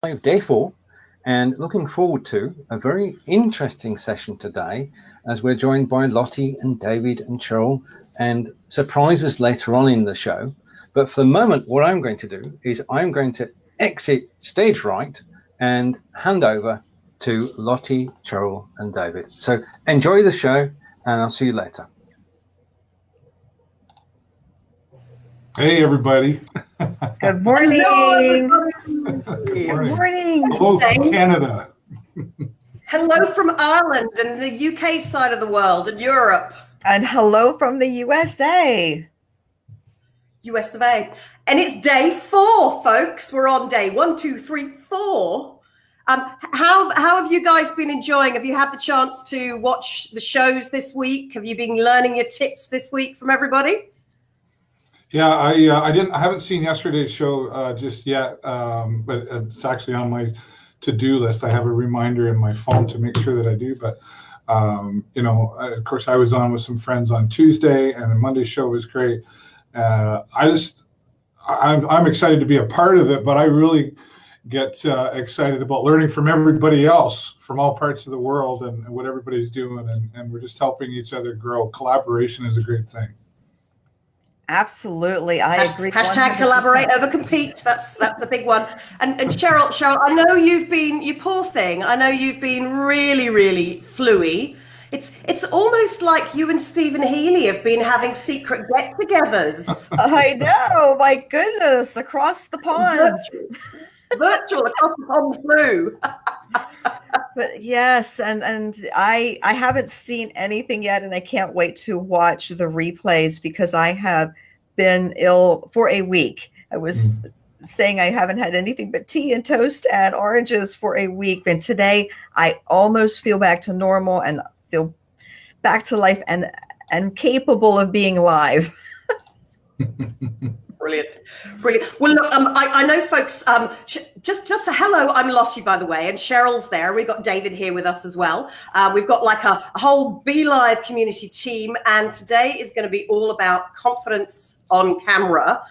Day 4, and looking forward to a very interesting session today as we're joined by Lottie and David and Cheryl and surprises later on in the show. But for the moment, what I'm going to do is I'm going to exit stage right and hand over to Lottie, Cheryl, and David. So enjoy the show, and I'll see you later. Hey, everybody. Good morning. Good morning. Hello from Canada. Hello from Ireland and the UK side of the world and Europe. And hello from the USA. US of A. And it's day 4, folks. We're on day 1, 2, 3, 4. How have you guys been enjoying? Have you had the chance to watch the shows this week? Have you been learning your tips this week from everybody? Yeah, I haven't seen yesterday's show just yet, but it's actually on my to-do list. I have a reminder in my phone to make sure that I do. But of course, I was on with some friends on Tuesday, and the Monday show was great. I'm excited to be a part of it, but I really get excited about learning from everybody else from all parts of the world and what everybody's doing, and we're just helping each other grow. Collaboration is a great thing. Absolutely, I agree. Hashtag 100%. Collaborate over compete. That's the big one. And Cheryl, I know you poor thing. I know you've been really, really fluey. It's almost like you and Stephen Healy have been having secret get-togethers. I know. My goodness, across the pond. Virtual across the pond flu. But yes, and I haven't seen anything yet, and I can't wait to watch the replays because I have been ill for a week. I was saying I haven't had anything but tea and toast and oranges for a week, and today I almost feel back to normal and feel back to life and capable of being live. Brilliant. Well, look, I know, folks. Just a hello. I'm Lottie, by the way, and Cheryl's there. We've got David here with us as well. We've got like a whole Be Live community team, and today is going to be all about confidence on camera,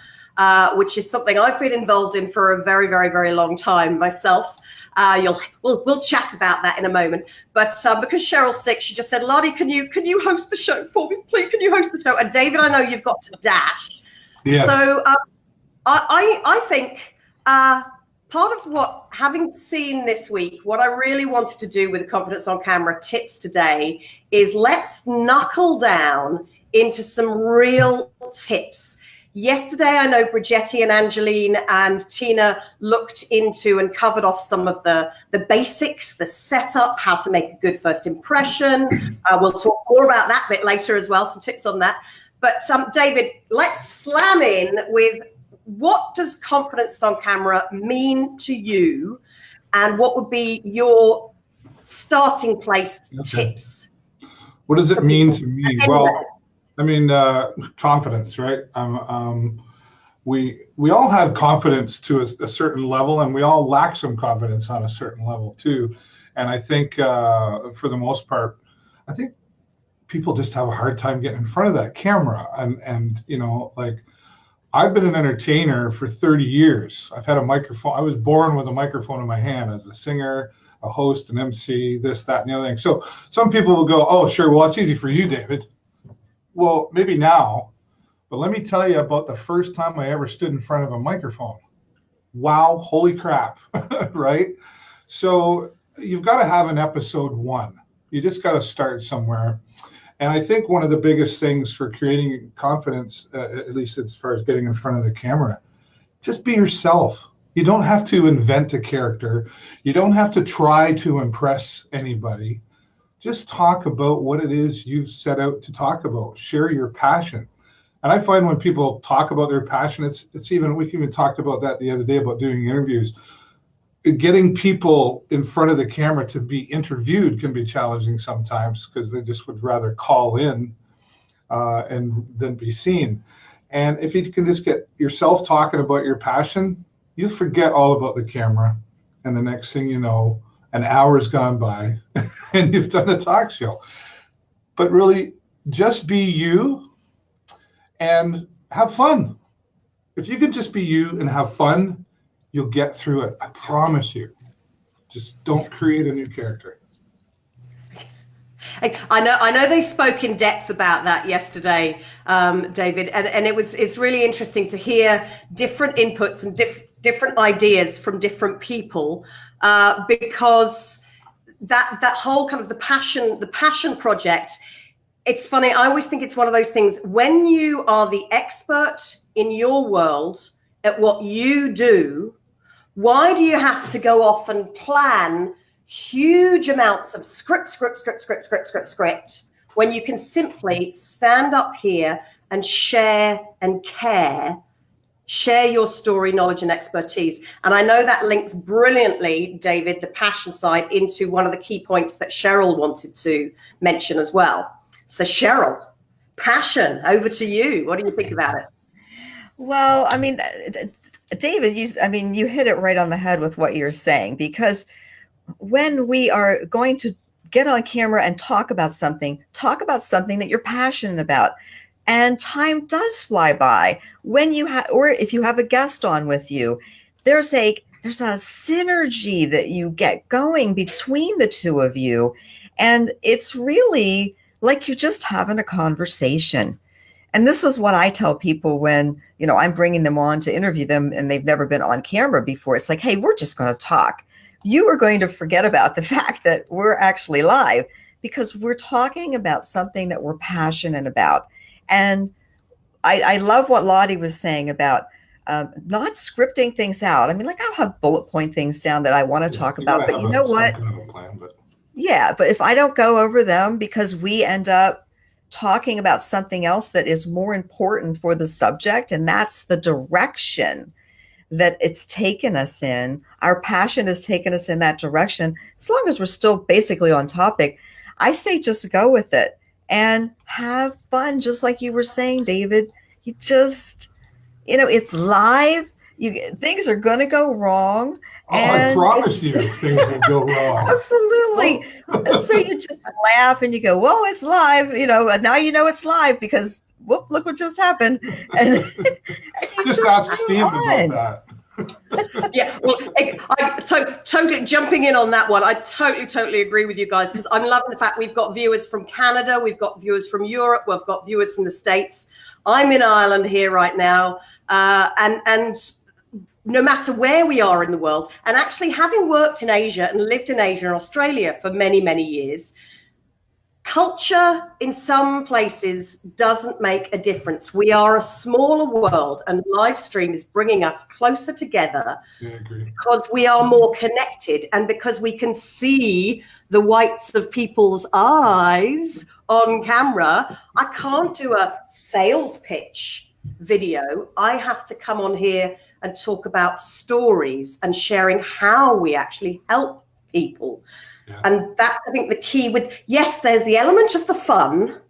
which is something I've been involved in for a very, very, very long time myself. We'll chat about that in a moment. But because Cheryl's sick, she just said, "Lottie, can you host the show for me, please? Can you host the show?" And David, I know you've got to dash. Yes. So I think part of what, having seen this week, what I really wanted to do with the Confidence on Camera tips today is let's knuckle down into some real tips. Yesterday, I know Brigetti and Angeline and Tina looked into and covered off some of the basics, the setup, how to make a good first impression. We'll talk more about that a bit later as well, some tips on that. But David, let's slam in with what does confidence on camera mean to you, and what would be your starting place tips? What does it mean to me? Well, I mean, confidence, right? We all have confidence to a certain level, and we all lack some confidence on a certain level too. And I think for the most part, I think people just have a hard time getting in front of that camera. And like, I've been an entertainer for 30 years. I've had a microphone. I was born with a microphone in my hand as a singer, a host, an MC, this, that, and the other thing. So some people will go, "Oh, sure, well, it's easy for you, David." Well, maybe now, but let me tell you about the first time I ever stood in front of a microphone. Wow, holy crap, right? So you've got to have an episode 1. You just got to start somewhere. And I think one of the biggest things for creating confidence, at least as far as getting in front of the camera, just be yourself. You don't have to invent a character. You don't have to try to impress anybody. Just talk about what it is you've set out to talk about. Share your passion. And I find when people talk about their passion, it's even, we even talked about that the other day about doing interviews. Getting people in front of the camera to be interviewed can be challenging sometimes because they just would rather call in and then be seen. And if you can just get yourself talking about your passion, you forget all about the camera. And the next thing you know, an hour's gone by and you've done a talk show. But really, just be you and have fun. If you could just be you and have fun, you'll get through it. I promise you. Just don't create a new character. I know they spoke in depth about that yesterday, David, and it's really interesting to hear different inputs and different ideas from different people, because that whole kind of the passion project. It's funny. I always think it's one of those things when you are the expert in your world at what you do. Why do you have to go off and plan huge amounts of script when you can simply stand up here and share your story, knowledge, and expertise? And I know that links brilliantly, David, the passion side, into one of the key points that Cheryl wanted to mention as well. So Cheryl, passion, over to you. What do you think about it? Well, I mean, David, you hit it right on the head with what you're saying, because when we are going to get on camera and talk about something that you're passionate about. And time does fly by when you have, or if you have a guest on with you, there's a synergy that you get going between the two of you. And it's really like you're just having a conversation. And this is what I tell people when, I'm bringing them on to interview them and they've never been on camera before. It's like, hey, we're just going to talk. You are going to forget about the fact that we're actually live because we're talking about something that we're passionate about. And I love what Lottie was saying about not scripting things out. I mean, like I'll have bullet point things down that I want to talk about, but you know what? Yeah, but if I don't go over them because we end up talking about something else that is more important for the subject, and that's the direction that it's taken us in. Our passion has taken us in that direction. As long as we're still basically on topic, I say just go with it and have fun. Just like you were saying, David, you just, it's live. Things are going to go wrong. I promise you things will go wrong. Absolutely. And so you just laugh and you go, well, it's live, and now it's live because whoop, look what just happened. And you just ask Steve about that. Yeah, well, I totally jumping in on that one. I totally agree with you guys, because I'm loving the fact we've got viewers from Canada, we've got viewers from Europe, we've got viewers from the States. I'm in Ireland here right now, and no matter where we are in the world, and actually having worked in Asia and lived in Asia and Australia for many, many years, culture in some places doesn't make a difference. We are a smaller world, and live stream is bringing us closer together because we are more connected and because we can see the whites of people's eyes on camera. I can't do a sales pitch video. I have to come on here and talk about stories and sharing how we actually help people. Yeah. And that's, I think, the key with, yes, there's the element of the fun,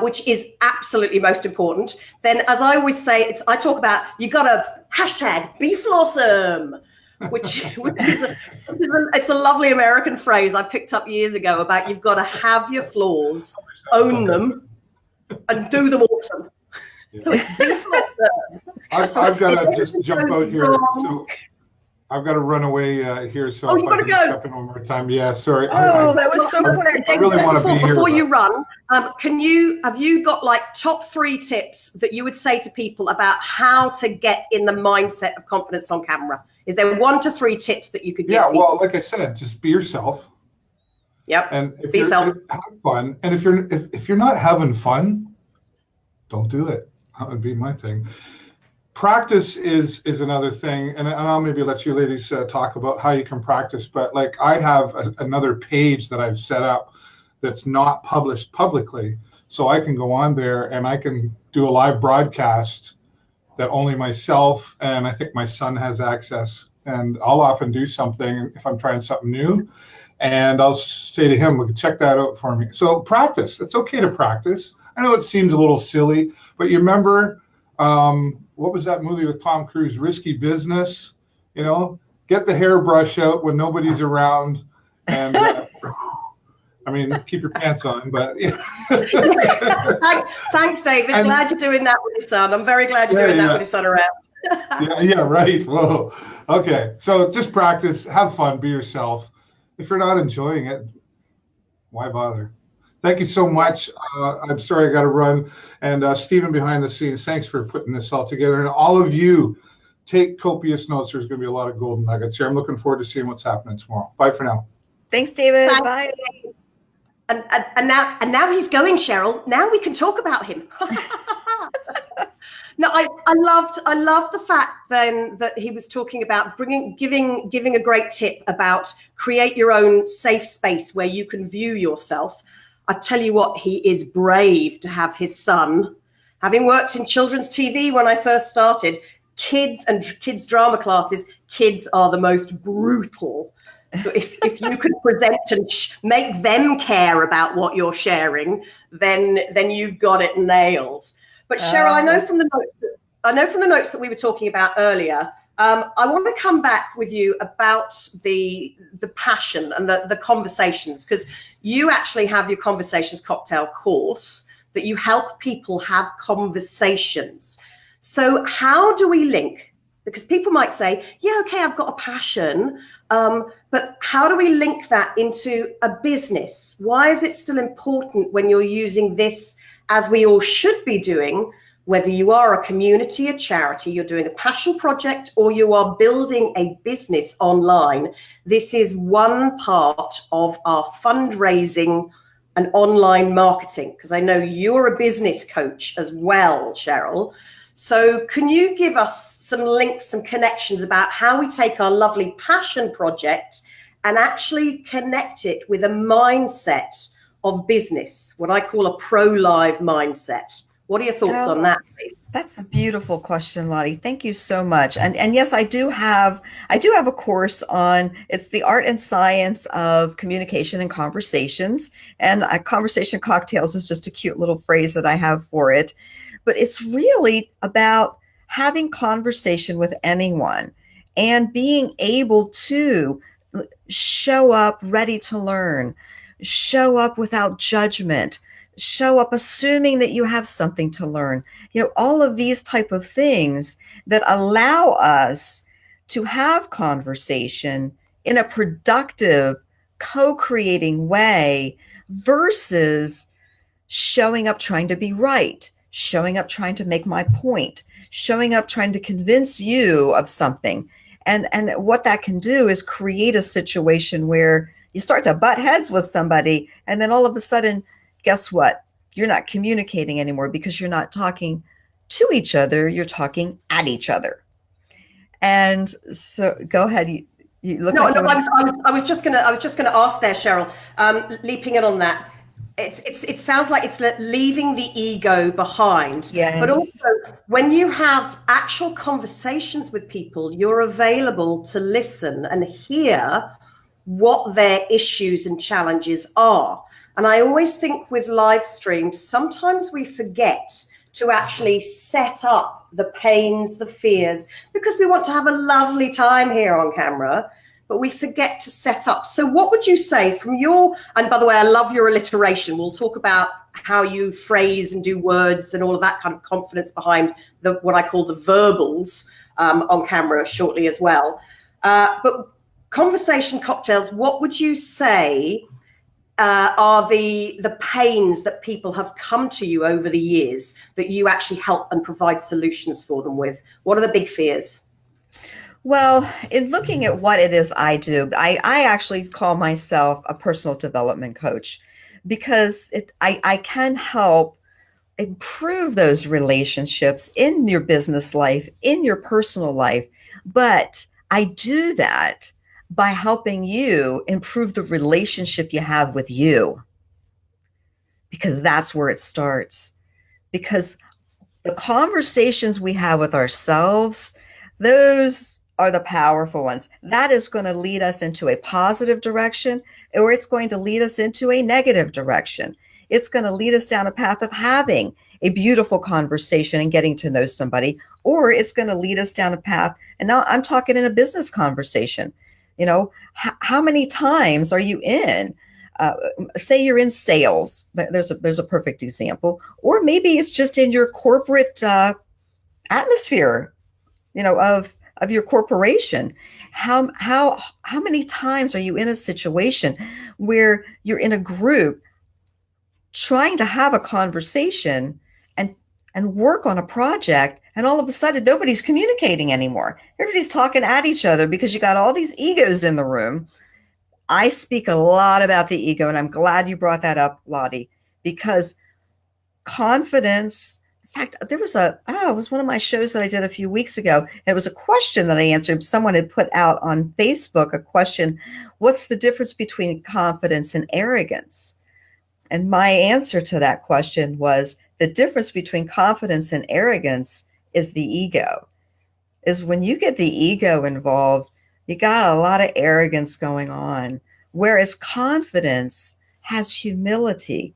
which is absolutely most important. Then, as I always say, I talk about, you got to hashtag be flawsome, which is it's a lovely American phrase I picked up years ago about you've got to have your flaws, own them, and do them awesome. Yeah. So it's be flawsome. I've got to just jump out here. So I've got to run away here. So you got to go. Step in one more time. Yeah, sorry. That was so quick. I really want to be here. Before you run, have you got like top 3 tips that you would say to people about how to get in the mindset of confidence on camera? Is there 1 to 3 tips that you could give? Yeah, people? Well, like I said, just be yourself. Yep. And have fun. And if you're not having fun, don't do it. That would be my thing. Practice is another thing, and I'll maybe let you ladies talk about how you can practice. But like I have another page that I've set up that's not published publicly, so I can go on there and I can do a live broadcast that only myself and I think my son has access. And I'll often do something if I'm trying something new, and I'll say to him, "Look, check that out for me." So practice. It's okay to practice. I know it seems a little silly, but you remember. What was that movie with Tom Cruise? Risky Business. Get the hairbrush out when nobody's around, and keep your pants on. But thanks, David. Glad you're doing that with your son. I'm very glad you're doing that with your son around. Yeah, right. Whoa. Okay. So just practice, have fun, be yourself. If you're not enjoying it, why bother? Thank you so much. I'm sorry I got to run. And Stephen behind the scenes, thanks for putting this all together. And all of you, take copious notes. There's going to be a lot of golden nuggets here. I'm looking forward to seeing what's happening tomorrow. Bye for now. Thanks, David. Bye. And now he's going, Cheryl. Now we can talk about him. No, I loved the fact then that he was talking about giving a great tip about create your own safe space where you can view yourself. I tell you what, he is brave to have his son, having worked in children's TV when I first started, kids drama classes, kids are the most brutal. So if you can present and make them care about what you're sharing, then you've got it nailed. But Cheryl, I know from the notes that we were talking about earlier, I want to come back with you about the passion and the conversations, because you actually have your Conversations Cocktail course that you help people have conversations. So how do we link? Because people might say, yeah, okay, I've got a passion, but how do we link that into a business? Why is it still important when you're using this, as we all should be doing, whether you are a community, a charity, you're doing a passion project, or you are building a business online? This is one part of our fundraising and online marketing, because I know you're a business coach as well, Cheryl. So can you give us some links, some connections about how we take our lovely passion project and actually connect it with a mindset of business, what I call a pro-live mindset? What are your thoughts on that, please? That's a beautiful question, Lottie. Thank you so much. And yes, I do have a course on, it's the art and science of communication and conversations. And conversation cocktails is just a cute little phrase that I have for it. But it's really about having conversation with anyone and being able to show up ready to learn, show up without judgment, show up assuming that you have something to learn. All of these type of things that allow us to have conversation in a productive, co-creating way versus showing up trying to be right, showing up trying to make my point, showing up trying to convince you of something. And what that can do is create a situation where you start to butt heads with somebody, and then all of a sudden, guess what? You're not communicating anymore because you're not talking to each other, you're talking at each other. And so go ahead. You look. No, I was just gonna ask there, Cheryl, leaping in on that. It sounds like it's leaving the ego behind. Yes. But also, when you have actual conversations with people, you're available to listen and hear what their issues and challenges are. And I always think with live streams, sometimes we forget to actually set up the pains, the fears, because we want to have a lovely time here on camera, but we forget to set up. So what would you say from your, and by the way, I love your alliteration. We'll talk about how you phrase and do words and all of that kind of confidence behind what I call the verbals on camera shortly as well. But conversation cocktails, what would you say are the pains that people have come to you over the years that you actually help and provide solutions for them with? What are the big fears? Well, in looking at what it is I do, I actually call myself a personal development coach, because I can help improve those relationships in your business life, in your personal life. But I do that by helping you improve the relationship you have with you, because that's where it starts. Because the conversations we have with ourselves, those are the powerful ones. That is going to lead us into a positive direction, or it's going to lead us into a negative direction. It's going to lead us down a path of having a beautiful conversation and getting to know somebody, or it's going to lead us down a path. And now I'm talking in a business conversation. How many times are you in, say you're in sales, there's a perfect example, or maybe it's just in your corporate atmosphere. of your corporation. How many times are you in a situation where you're in a group trying to have a conversation and work on a project, and all of a sudden nobody's communicating anymore? Everybody's talking at each other because you got all these egos in the room. I speak a lot about the ego, and I'm glad you brought that up, Lottie, because confidence. In fact, it was one of my shows that I did a few weeks ago. It was a question that I answered. Someone had put out on Facebook a question: what's the difference between confidence and arrogance? And my answer to that question was, the difference between confidence and arrogance is the ego. Is when you get the ego involved, you got a lot of arrogance going on. Whereas confidence has humility.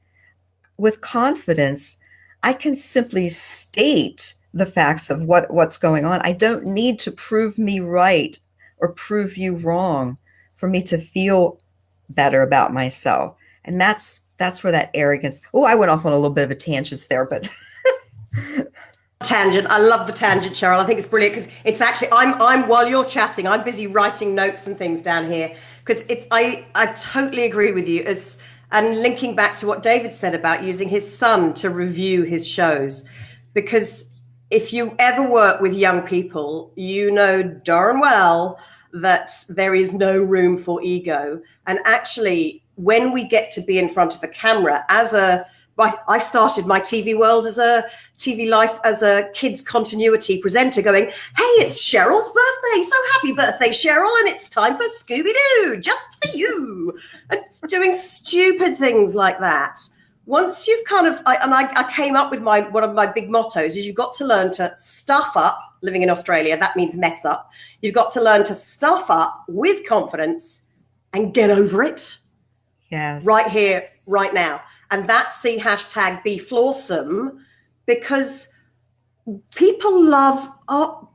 With confidence, I can simply state the facts of what's going on. I don't need to prove me right or prove you wrong for me to feel better about myself. And that's where that arrogance. Oh, I went off on a little bit of a tangent there, but tangent. I love the tangent, Cheryl. I think it's brilliant because it's actually I'm while you're chatting, I'm busy writing notes and things down here because I totally agree with you. And linking back to what David said about using his son to review his shows, because if you ever work with young people, you know darn well that there is no room for ego. And actually, when we get to be in front of a camera, I started my TV world as a kids continuity presenter going, hey, it's Cheryl's birthday. So happy birthday, Cheryl. And it's time for Scooby-Doo, just for you. And doing stupid things like that. Once you've I came up with one of my big mottos is you've got to learn to stuff up. Living in Australia, that means mess up. You've got to learn to stuff up with confidence and get over it. Yes. Right here, right now. And that's the hashtag Be Flawsome, because people love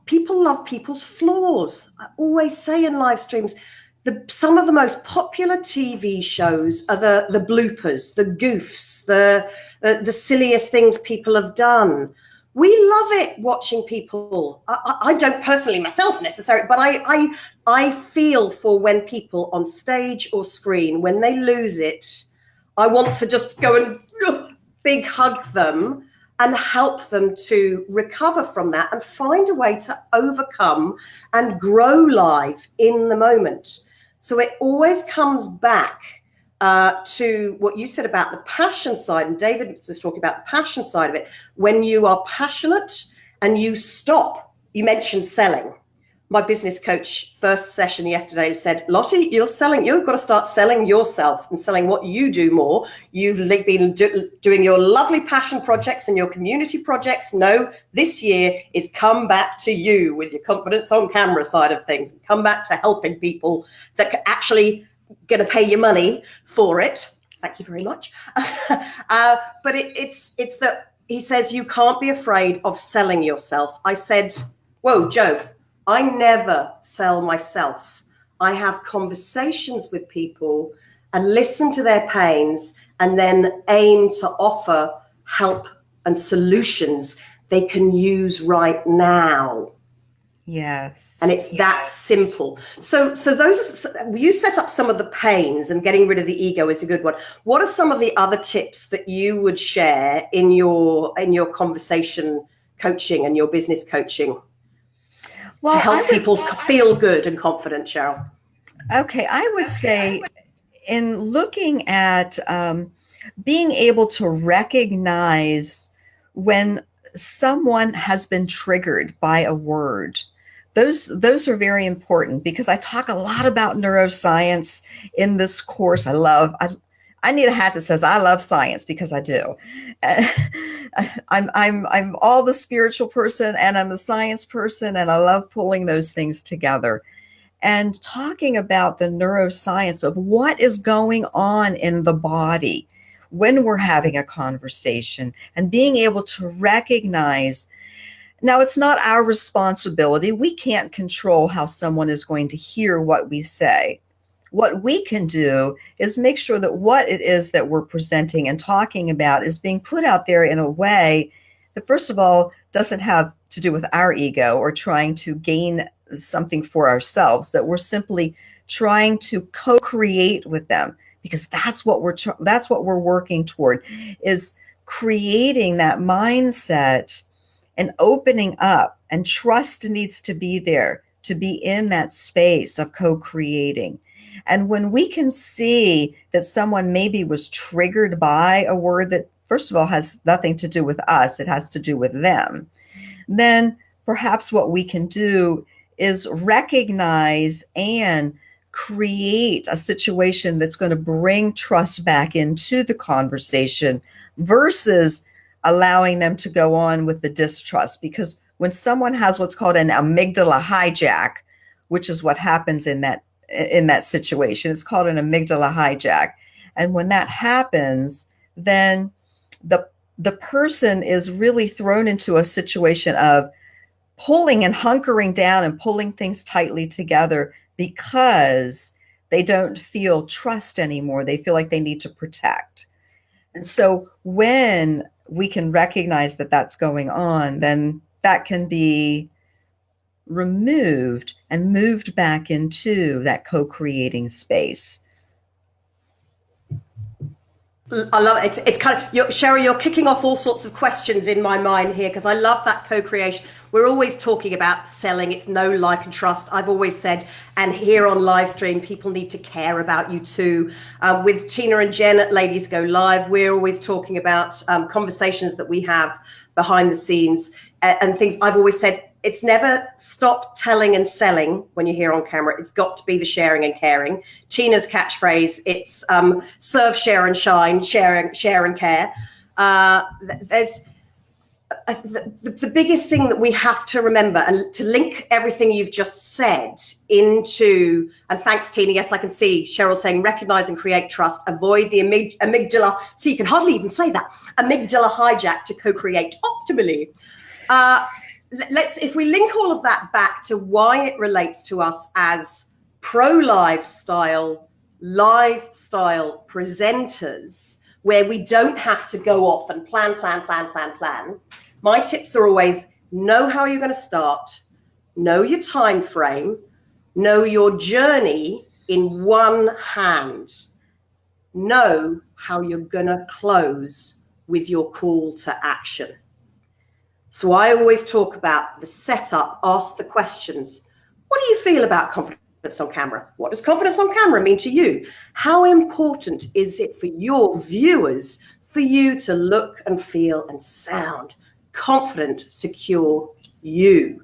people's flaws. I always say in live streams, some of the most popular TV shows are the bloopers, the goofs, the silliest things people have done. We love it watching people. I don't personally myself necessarily, but I feel for when people on stage or screen, when they lose it, I want to just go and big hug them and help them to recover from that and find a way to overcome and grow live in the moment. So it always comes back to what you said about the passion side, and David was talking about the passion side of it. When you are passionate and you stop, you mentioned selling. My business coach first session yesterday said, Lottie, you've got to start selling yourself and selling what you do more. You've been doing your lovely passion projects and your community projects. No, this year it's come back to you with your confidence on camera side of things. Come back to helping people that can actually going to pay you money for it. Thank you very much. But it's that he says you can't be afraid of selling yourself. I said, whoa, Joe, I never sell myself. I have conversations with people and listen to their pains and then aim to offer help and solutions they can use right now. Yes. And it's that simple. So those, you set up some of the pains, and getting rid of the ego is a good one. What are some of the other tips that you would share in your conversation coaching and your business coaching to help people feel good and confident, Cheryl? Okay, I would say in looking at being able to recognize when someone has been triggered by a word. Those are very important, because I talk a lot about neuroscience in this course. I need a hat that says I love science, because I do. I'm all the spiritual person and I'm the science person, and I love pulling those things together and talking about the neuroscience of what is going on in the body when we're having a conversation, and being able to recognize. Now, it's not our responsibility. We can't control how someone is going to hear what we say. What we can do is make sure that what it is that we're presenting and talking about is being put out there in a way that, first of all, doesn't have to do with our ego or trying to gain something for ourselves, that we're simply trying to co-create with them, because that's what we're working toward, is creating that mindset and opening up. And trust needs to be there to be in that space of co-creating. And when we can see that someone maybe was triggered by a word that, first of all, has nothing to do with us, it has to do with them, then perhaps what we can do is recognize and create a situation that's going to bring trust back into the conversation versus allowing them to go on with the distrust. Because when someone has what's called an amygdala hijack, which is what happens in that situation, it's called an amygdala hijack. And when that happens, then the person is really thrown into a situation of pulling and hunkering down and pulling things tightly together because they don't feel trust anymore. They feel like they need to protect. And so when we can recognize that that's going on, then that can be removed and moved back into that co-creating space. I love it. It's kind of, Cheryl, you're kicking off all sorts of questions in my mind here, because I love that co-creation. We're always talking about selling. It's know, like, and trust. I've always said, and here on live stream, people need to care about you too. With Tina and Jen at Ladies Go Live, we're always talking about conversations that we have behind the scenes and things. I've always said, it's never stop telling and selling when you're here on camera. It's got to be the sharing and caring. Tina's catchphrase, it's serve, share, and shine, share and care. There's the biggest thing that we have to remember, and to link everything you've just said into, and thanks, Tina. Yes, I can see Cheryl saying, recognize and create trust, avoid the amygdala. So you can hardly even say that. Amygdala hijack to co-create optimally. If we link all of that back to why it relates to us as pro-lifestyle, lifestyle presenters, where we don't have to go off and plan. My tips are always know how you're going to start, know your time frame, know your journey in one hand, know how you're going to close with your call to action. So I always talk about the setup, ask the questions. What do you feel about confidence on camera? What does confidence on camera mean to you? How important is it for your viewers for you to look and feel and sound confident, secure you?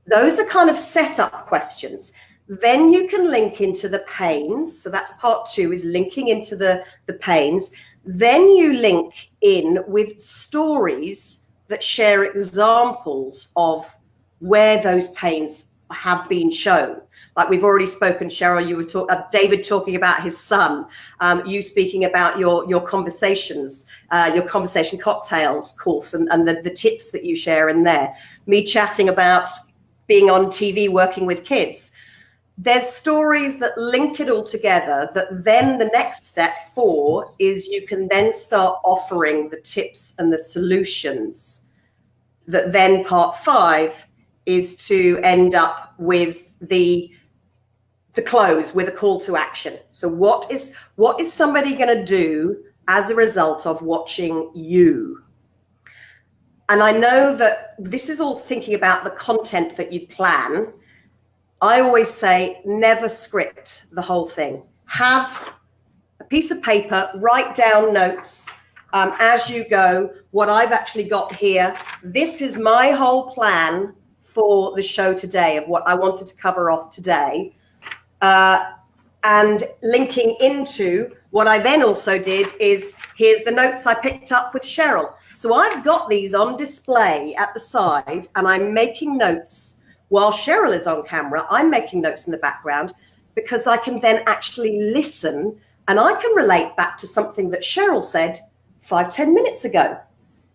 Those are kind of setup questions. Then you can link into the pains. So that's part 2, is linking into the pains. Then you link in with stories that share examples of where those pains have been shown. Like we've already spoken, Cheryl, you were David talking about his son, you speaking about your conversations, your conversation cocktails course and the tips that you share in there. Me chatting about being on TV, working with kids. There's stories that link it all together, that then the next step 4 is you can then start offering the tips and the solutions. That then part 5 is to end up with the close, with a call to action. So what is somebody going to do as a result of watching you? And I know that this is all thinking about the content that you plan. I always say, never script the whole thing. Have a piece of paper, write down notes as you go. What I've actually got here, this is my whole plan for the show today of what I wanted to cover off today. And linking into what I then also did is, here's the notes I picked up with Cheryl. So I've got these on display at the side, and I'm making notes while Cheryl is on camera. I'm making notes in the background because I can then actually listen, and I can relate back to something that Cheryl said 5-10 minutes ago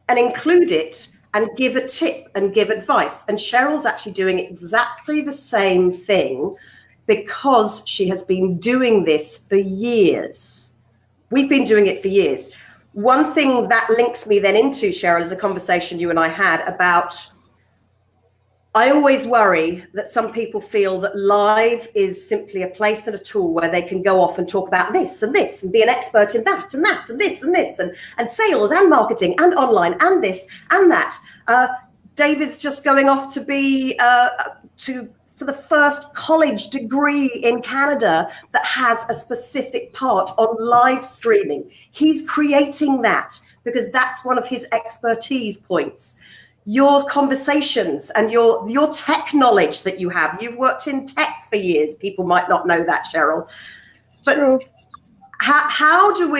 and include it and give a tip and give advice. And Cheryl's actually doing exactly the same thing because she has been doing this for years. We've been doing it for years. One thing that links me then into, Cheryl, is a conversation you and I had about I always worry that some people feel that live is simply a place and a tool where they can go off and talk about this and this and be an expert in that and that and this and this and sales and marketing and online and this and that. David's just going off to be for the first college degree in Canada that has a specific part on live streaming. He's creating that because that's one of his expertise points. Your conversations and your tech knowledge that you have. You've worked in tech for years. People might not know that, Cheryl. But True. How do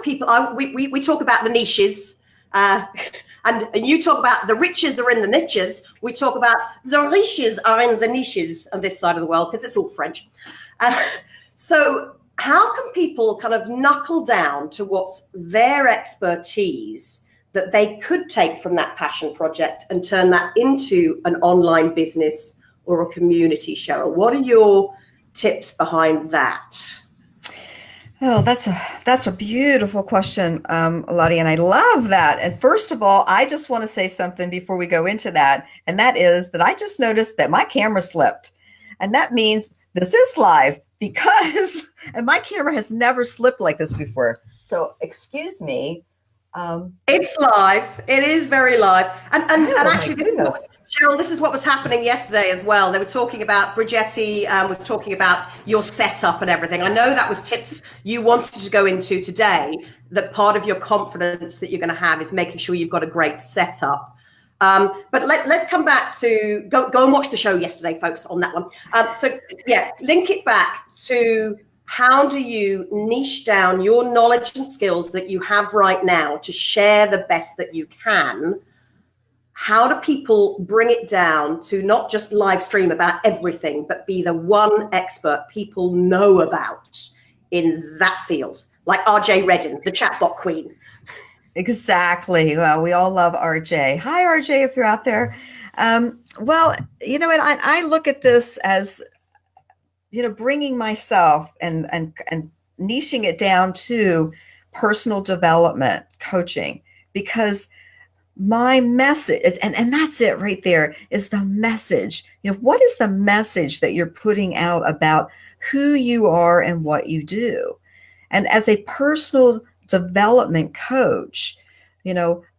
people, we talk about the niches, and you talk about the riches are in the niches. We talk about the riches are in the niches on this side of the world because it's all French. So how can people kind of knuckle down to what's their expertise that they could take from that passion project and turn that into an online business or a community, Cheryl? What are your tips behind that? Oh, that's a beautiful question, Lottie, and I love that. And first of all, I just want to say something before we go into that, and that is that I just noticed that my camera slipped, and that means this is live because, and my camera has never slipped like this before. So excuse me. It's live. It is very live. And actually, Cheryl, this is what was happening yesterday as well. They were talking about, Brigetti was talking about your setup and everything. I know that was tips you wanted to go into today, that part of your confidence that you're going to have is making sure you've got a great setup. But let's come back to, go and watch the show yesterday, folks, on that one. So yeah, link it back to how do you niche down your knowledge and skills that you have right now to share the best that you can? How do people bring it down to not just live stream about everything, but be the one expert people know about in that field? Like RJ Redden, the chatbot queen. Exactly. Well, we all love RJ. Hi, RJ, if you're out there. Well, you know what? I look at this as, bringing myself and niching it down to personal development coaching, because my message, and that's it right there, is the message. What is the message that you're putting out about who you are and what you do? And as a personal development coach,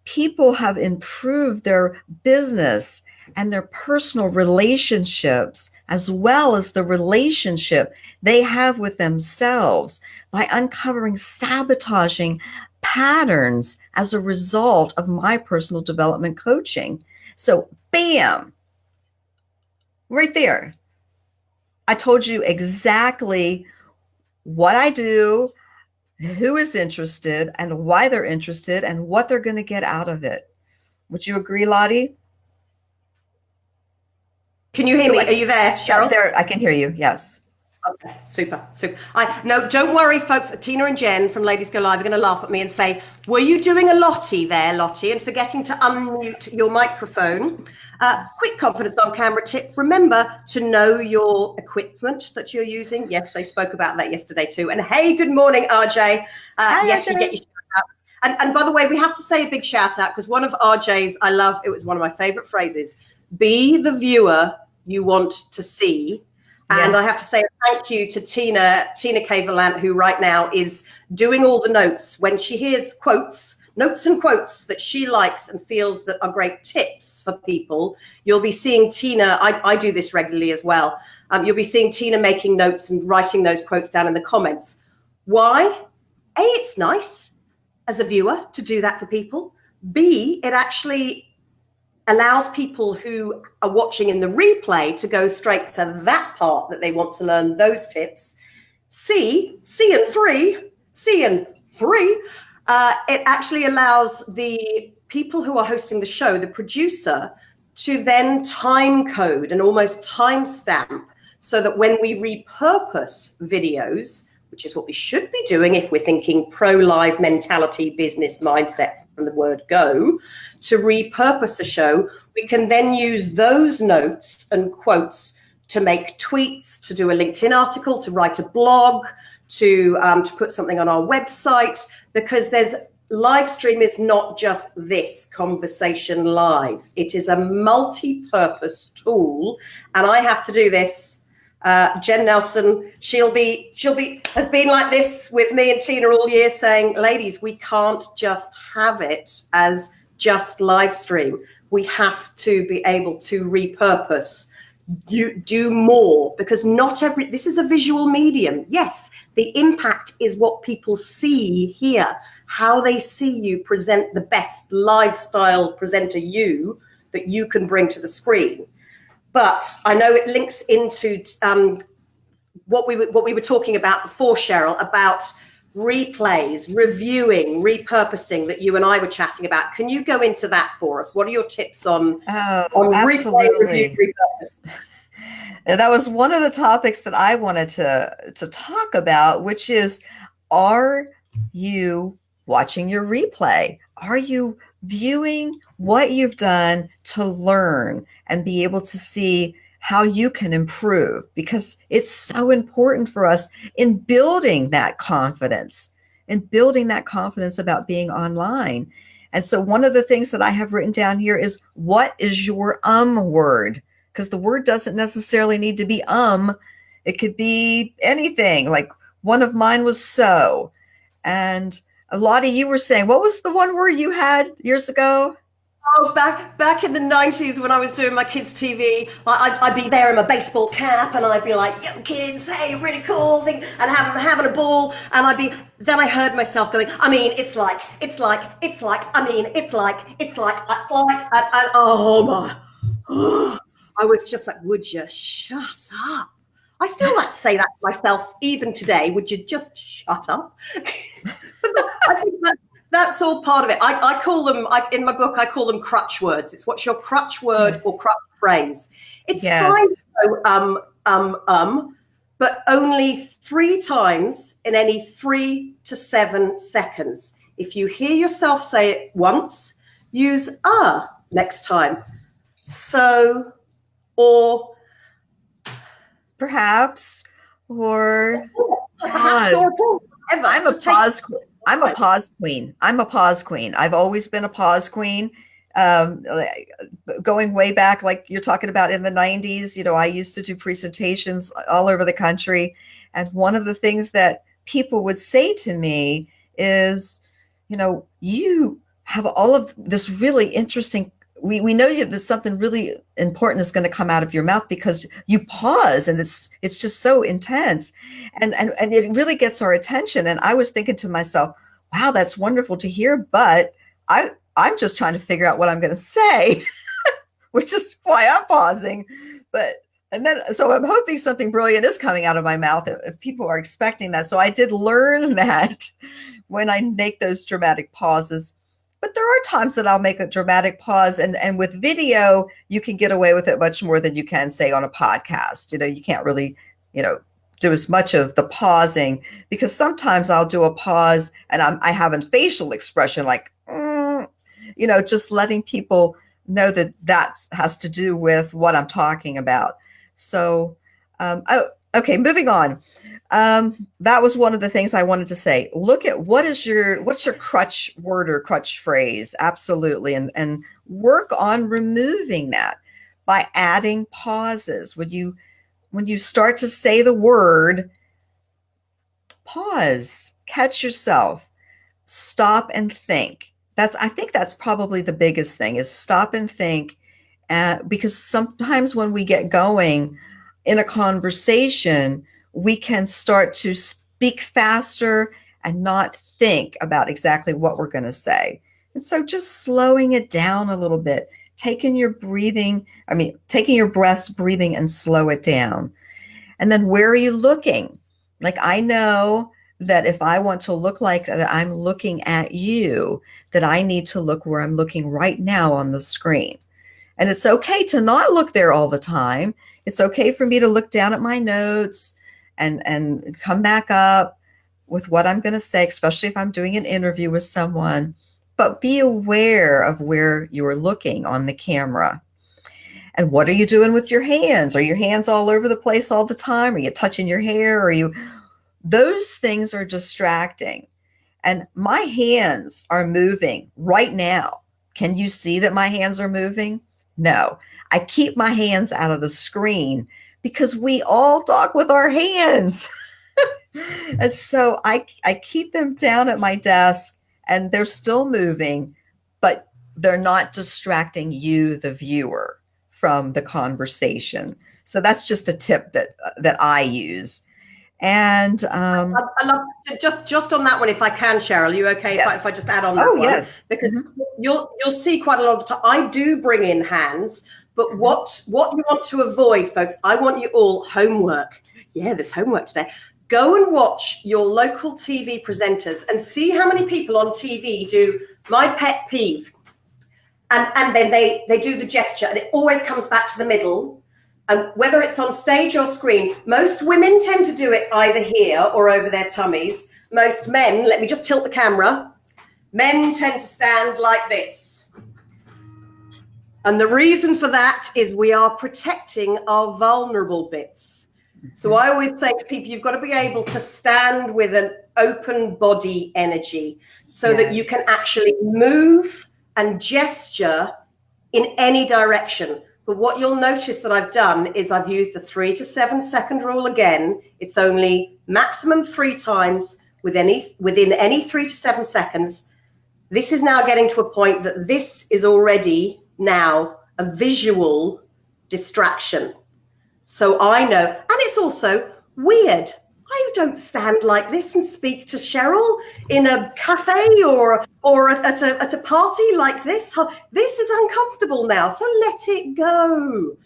people have improved their business and their personal relationships, as well as the relationship they have with themselves, by uncovering sabotaging patterns as a result of my personal development coaching. So, bam, right there. I told you exactly what I do, who is interested, and why they're interested, and what they're going to get out of it. Would you agree, Lottie? Can you hear me? Are you there, Cheryl? There, I can hear you. Yes. Okay, super. No, don't worry, folks. Tina and Jen from Ladies Go Live are going to laugh at me and say, "Were you doing a Lottie there, Lottie, and forgetting to unmute your microphone?" Quick confidence on camera tip: remember to know your equipment that you're using. Yes, they spoke about that yesterday too. And hey, good morning, RJ. Hi, yes, RJ. you get your shout out. And by the way, we have to say a big shout out because one of RJ's, I love, it was one of my favorite phrases: "Be the viewer you want to see." And Yes. I have to say thank you to Tina Cavelant, who right now is doing all the notes when she hears notes and quotes that she likes and feels that are great tips for people. You'll be seeing Tina, I do this regularly as well. You'll be seeing Tina making notes and writing those quotes down in the comments. Why? A, it's nice as a viewer to do that for people. B, it actually allows people who are watching in the replay to go straight to that part that they want to learn those tips. C and three, it actually allows the people who are hosting the show, the producer, to then time code and almost timestamp so that when we repurpose videos, which is what we should be doing if we're thinking pro-live mentality, business mindset from the word go, to repurpose the show, we can then use those notes and quotes to make tweets, to do a LinkedIn article, to write a blog, to put something on our website, because there's live stream is not just this conversation live. It is a multi-purpose tool, and I have to do this. Jen Nelson, she'll be has been like this with me and Tina all year, saying, ladies, we can't just have it as just live stream. We have to be able to repurpose, you do more, because this is a visual medium. Yes, the impact is what people see here, how they see you present the best lifestyle presenter that you can bring to the screen. But I know it links into what we were talking about before, Cheryl, about replays, reviewing, repurposing that you and I were chatting about. Can you go into that for us? What are your tips on replay, review, repurpose? That was one of the topics that I wanted to talk about, which is, are you watching your replay? Are you viewing what you've done to learn and be able to see how you can improve? Because it's so important for us in building that confidence about being online. And so one of the things that I have written down here is, what is your word? Because the word doesn't necessarily need to be it could be anything. Like one of mine was so. And Lottie, you were saying, what was the one word you had years ago? Oh, back in the 90s when I was doing my kids' TV, I'd be there in my baseball cap and I'd be like, yo, kids, hey, really cool thing, and having a ball. And then I heard myself going, I mean, it's like, I mean, it's like, and oh my, I was just like, would you shut up? I still like to say that to myself even today. Would you just shut up? I think that's all part of it. I call them, in my book, I call them crutch words. It's what's your crutch word or crutch phrase. It's fine to go, but only 3 times in any 3 to 7 seconds. If you hear yourself say it once, use next time. So, or perhaps, or perhaps, or I'm a pause queen. I'm a pause queen. I've always been a pause queen. Going way back, like you're talking about in the 90s, I used to do presentations all over the country. And one of the things that people would say to me is, you have all of this really interesting, we know that something really important is going to come out of your mouth because you pause, and it's just so intense, and it really gets our attention. And I was thinking to myself, wow, that's wonderful to hear, but I'm just trying to figure out what I'm going to say, which is why I'm pausing. So I'm hoping something brilliant is coming out of my mouth if people are expecting that. So I did learn that when I make those dramatic pauses. But there are times that I'll make a dramatic pause, and with video, you can get away with it much more than you can, say, on a podcast. You can't really, do as much of the pausing, because sometimes I'll do a pause and I have a facial expression like, just letting people know that has to do with what I'm talking about. So, okay, moving on. That was one of the things I wanted to say. Look at what's your crutch word or crutch phrase? Absolutely. And work on removing that by adding pauses. When you start to say the word, pause, catch yourself, stop and think. I think that's probably the biggest thing, is stop and think, because sometimes when we get going in a conversation, we can start to speak faster and not think about exactly what we're going to say. And so just slowing it down a little bit, taking your breaths, breathing, and slow it down. And then where are you looking? Like, I know that if I want to look like that I'm looking at you, that I need to look where I'm looking right now on the screen. And it's okay to not look there all the time. It's okay for me to look down at my notes and come back up with what I'm going to say, especially if I'm doing an interview with someone. But be aware of where you're looking on the camera. And what are you doing with your hands? Are your hands all over the place all the time? Are you touching your hair? Those things are distracting. And my hands are moving right now. Can you see that my hands are moving? No. I keep my hands out of the screen because we all talk with our hands. And so I keep them down at my desk, and they're still moving, but they're not distracting you, the viewer, from the conversation. So that's just a tip that I use. And I love just on that one, if I can, Cheryl. You okay? Yes. If I just add on that Oh, one? yes. Because you'll see quite a lot of the time. I do bring in hands, but what you want to avoid, folks, I want you all homework. Yeah, there's homework today. Go and watch your local TV presenters and see how many people on TV do my pet peeve. And then they do the gesture, and it always comes back to the middle. And whether it's on stage or screen, most women tend to do it either here or over their tummies. Most men, let me just tilt the camera, men tend to stand like this. And the reason for that is we are protecting our vulnerable bits. So I always say to people, you've got to be able to stand with an open body energy so that you can actually move and gesture in any direction. But what you'll notice that I've done is I've used the 3 to 7 second rule again. It's only maximum 3 times within any 3 to 7 seconds. This is now getting to a point that this is already now a visual distraction. So I know, and it's also weird. I don't stand like this and speak to Cheryl in a cafe or at a party like this. This is uncomfortable now, so let it go.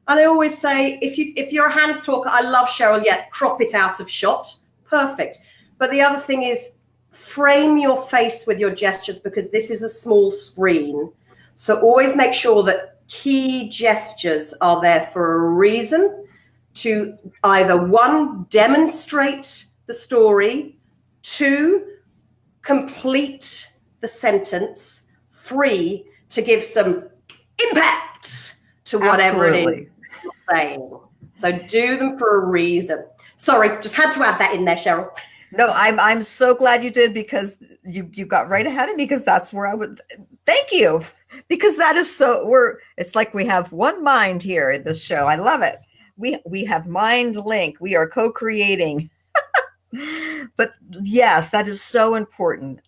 And I always say, if you're a hands talker, I love Cheryl, crop it out of shot. Perfect. But the other thing is frame your face with your gestures, because this is a small screen. So always make sure that key gestures are there for a reason, to either 1, demonstrate the story, 2, complete the sentence, 3, to give some impact to whatever it is you're saying. So do them for a reason. Sorry, just had to add that in there, Cheryl. No, I'm so glad you did, because you got right ahead of me, because that's where I would. Thank you, because that is it's like we have one mind here in this show. I love it. We have mind link. We are co-creating. But yes, that is so important.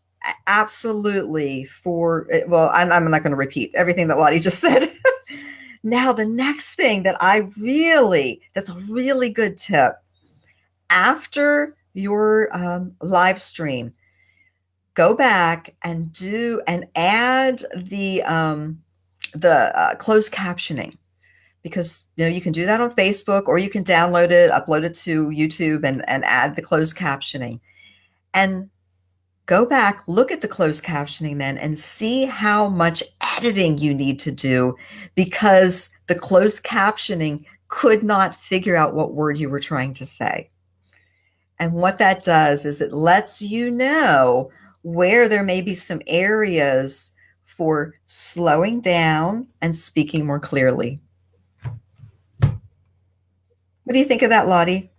Absolutely. I'm not going to repeat everything that Lottie just said. Now, the next thing that's a really good tip, after your live stream, go back and add the closed captioning, because you can do that on Facebook, or you can download it, upload it to YouTube, and add the closed captioning. And go back, look at the closed captioning then, and see how much editing you need to do, because the closed captioning could not figure out what word you were trying to say. And what that does is it lets you know where there may be some areas for slowing down and speaking more clearly. What do you think of that, Lottie?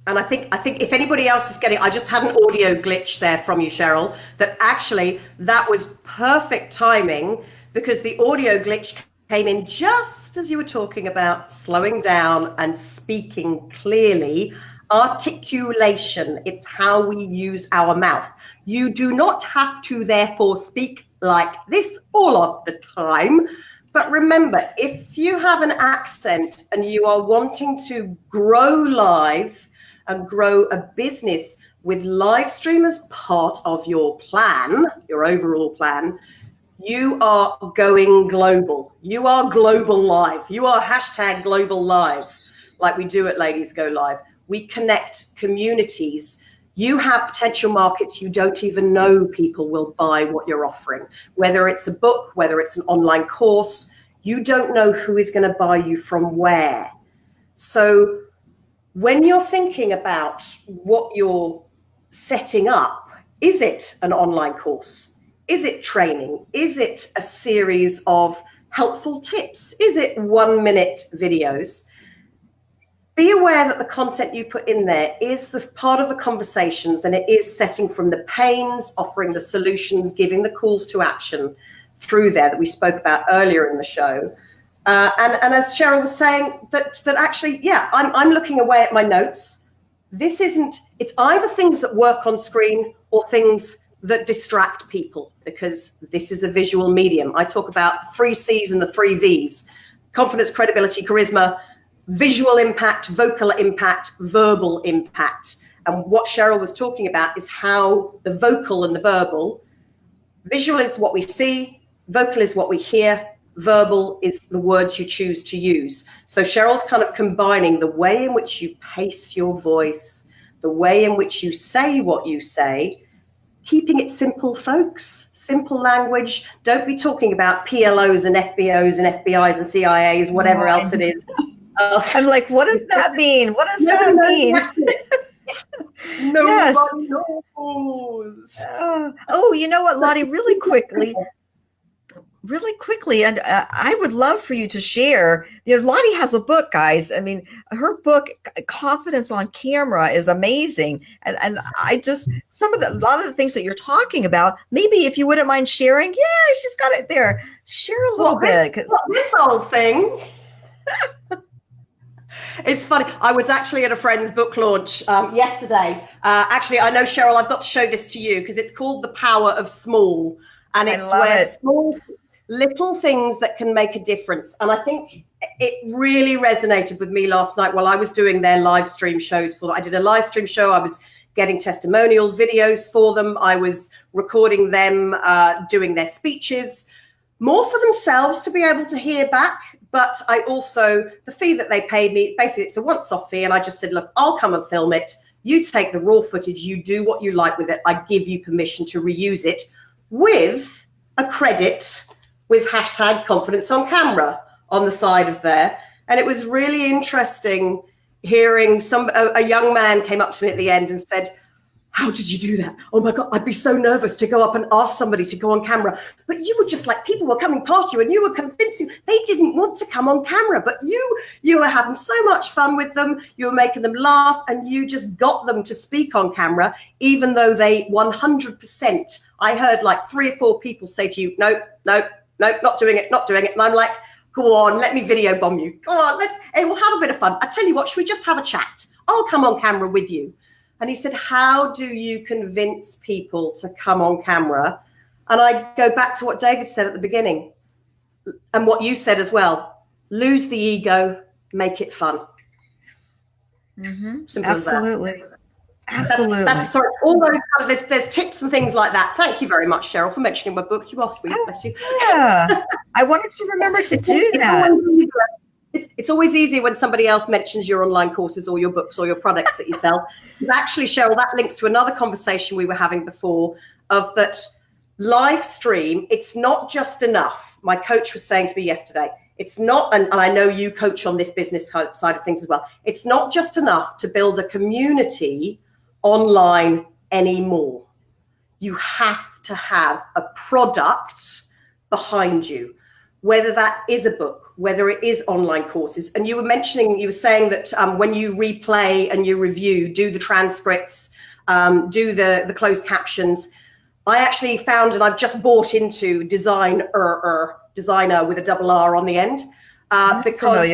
And I think if anybody else is getting, I just had an audio glitch there from you, Cheryl, that actually that was perfect timing, because the audio glitch came in just as you were talking about slowing down and speaking clearly. Articulation, it's how we use our mouth. You do not have to therefore speak like this all of the time. But remember, if you have an accent and you are wanting to grow live and grow a business with live stream as part of your plan, your overall plan, you are going global. You are global live. You are hashtag global live, like we do at Ladies Go Live. We connect communities. You have potential markets you don't even know people will buy what you're offering. Whether it's a book, whether it's an online course, you don't know who is going to buy you from where. So when you're thinking about what you're setting up, is it an online course? Is it training? Is it a series of helpful tips? Is it 1-minute videos? be aware that the content you put in there is the part of the conversations, and it is setting from the pains, offering the solutions, giving the calls to action through there that we spoke about earlier in the show. And as Cheryl was saying, that actually, yeah, I'm looking away at my notes. It's either things that work on screen or things that distract people, because this is a visual medium. I talk about 3 C's and the 3 V's: confidence, credibility, charisma, visual impact, vocal impact, verbal impact. And what Cheryl was talking about is how the vocal and the verbal, visual is what we see, vocal is what we hear, verbal is the words you choose to use. So Cheryl's kind of combining the way in which you pace your voice, the way in which you say what you say, keeping it simple, folks. Simple language. Don't be talking about PLOs and FBOs and FBIs and CIAs, whatever else it is. I'm like, what does that mean? What does that mean? Nobody knows. Oh, you know what, Lottie, really quickly, and I would love for you to share. Lottie has a book, guys. I mean, her book, Confidence on Camera, is amazing. And I just, a lot of the things that you're talking about, maybe if you wouldn't mind sharing. Yeah, she's got it there. Share a little bit. This whole thing. It's funny. I was actually at a friend's book launch yesterday. Actually, I know, Cheryl, I've got to show this to you because it's called The Power of Small. And it's where small, little things that can make a difference. And I think it really resonated with me last night while I was doing their live stream shows for them. I did a live stream show. I was getting testimonial videos for them. I was recording them doing their speeches, more for themselves to be able to hear back. But I also, the fee that they paid me, basically it's a once-off fee. And I just said, look, I'll come and film it. You take the raw footage, you do what you like with it. I give you permission to reuse it with a credit with hashtag confidence on camera on the side of there. And it was really interesting hearing a young man came up to me at the end and said, how did you do that? Oh my God, I'd be so nervous to go up and ask somebody to go on camera. But you were just like, people were coming past you and you were convincing they didn't want to come on camera, but you were having so much fun with them. You were making them laugh and you just got them to speak on camera, even though they 100%, I heard like 3 or 4 people say to you, no, not doing it. And I'm like, go on, let me video bomb you. Go on, we'll have a bit of fun. I tell you what, should we just have a chat? I'll come on camera with you. And he said, how do you convince people to come on camera? And I go back to what David said at the beginning and what you said as well. Lose the ego, make it fun. Mm-hmm. Absolutely. Absolutely. That's sorry, all those there's tips and things like that. Thank you very much, Cheryl, for mentioning my book. You are sweet. Bless you. Yeah. I wanted to remember to do that. It's always easier when somebody else mentions your online courses or your books or your products that you sell. Actually, Cheryl, that links to another conversation we were having before of that live stream. It's not just enough. My coach was saying to me yesterday, it's not, and I know you coach on this business side of things as well. It's not just enough to build a community online anymore. You have to have a product behind you, whether that is a book, whether it is online courses. And you were saying that when you replay and you review, do the transcripts, do the closed captions. I actually found, and I've just bought into designer with a double R on the end, because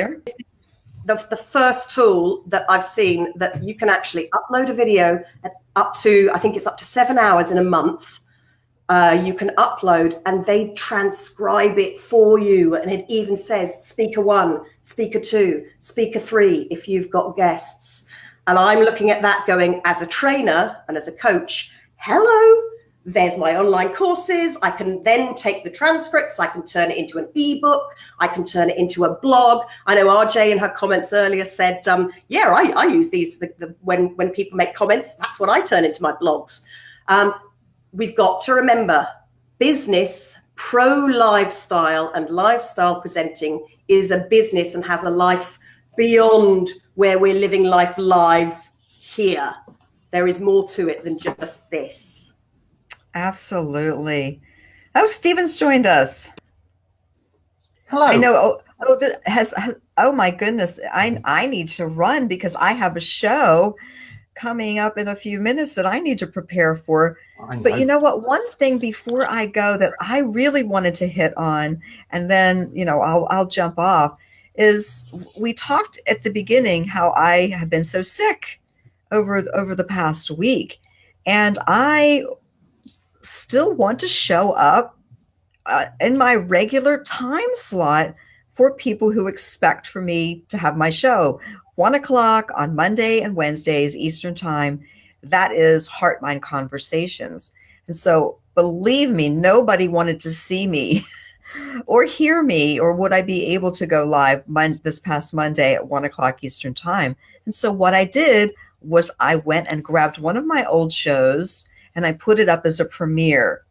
the first tool that I've seen that you can actually upload a video at up to 7 hours in a month. You can upload and they transcribe it for you. And it even says speaker 1, speaker 2, speaker 3, if you've got guests. And I'm looking at that going, as a trainer and as a coach, hello, there's my online courses. I can then take the transcripts. I can turn it into an ebook. I can turn it into a blog. I know RJ in her comments earlier said, I use these when people make comments. That's what I turn into my blogs. We've got to remember, business, pro-lifestyle and lifestyle presenting is a business and has a life beyond where we're living life live here. There is more to it than just this. Absolutely. Oh, Stephen's joined us. Hello. I know. Oh, oh my goodness. I need to run because I have a show coming up in a few minutes that I need to prepare for. But you know what? One thing before I go that I really wanted to hit on, and then, I'll jump off, is we talked at the beginning how I have been so sick over the past week. And I still want to show up in my regular time slot for people who expect for me to have my show 1:00 on Monday and Wednesdays Eastern time. That is Heart Mind Conversations. And so believe me, nobody wanted to see me or hear me, or would I be able to go live this past Monday at 1:00 Eastern time. And so what I did was I went and grabbed one of my old shows and I put it up as a premiere,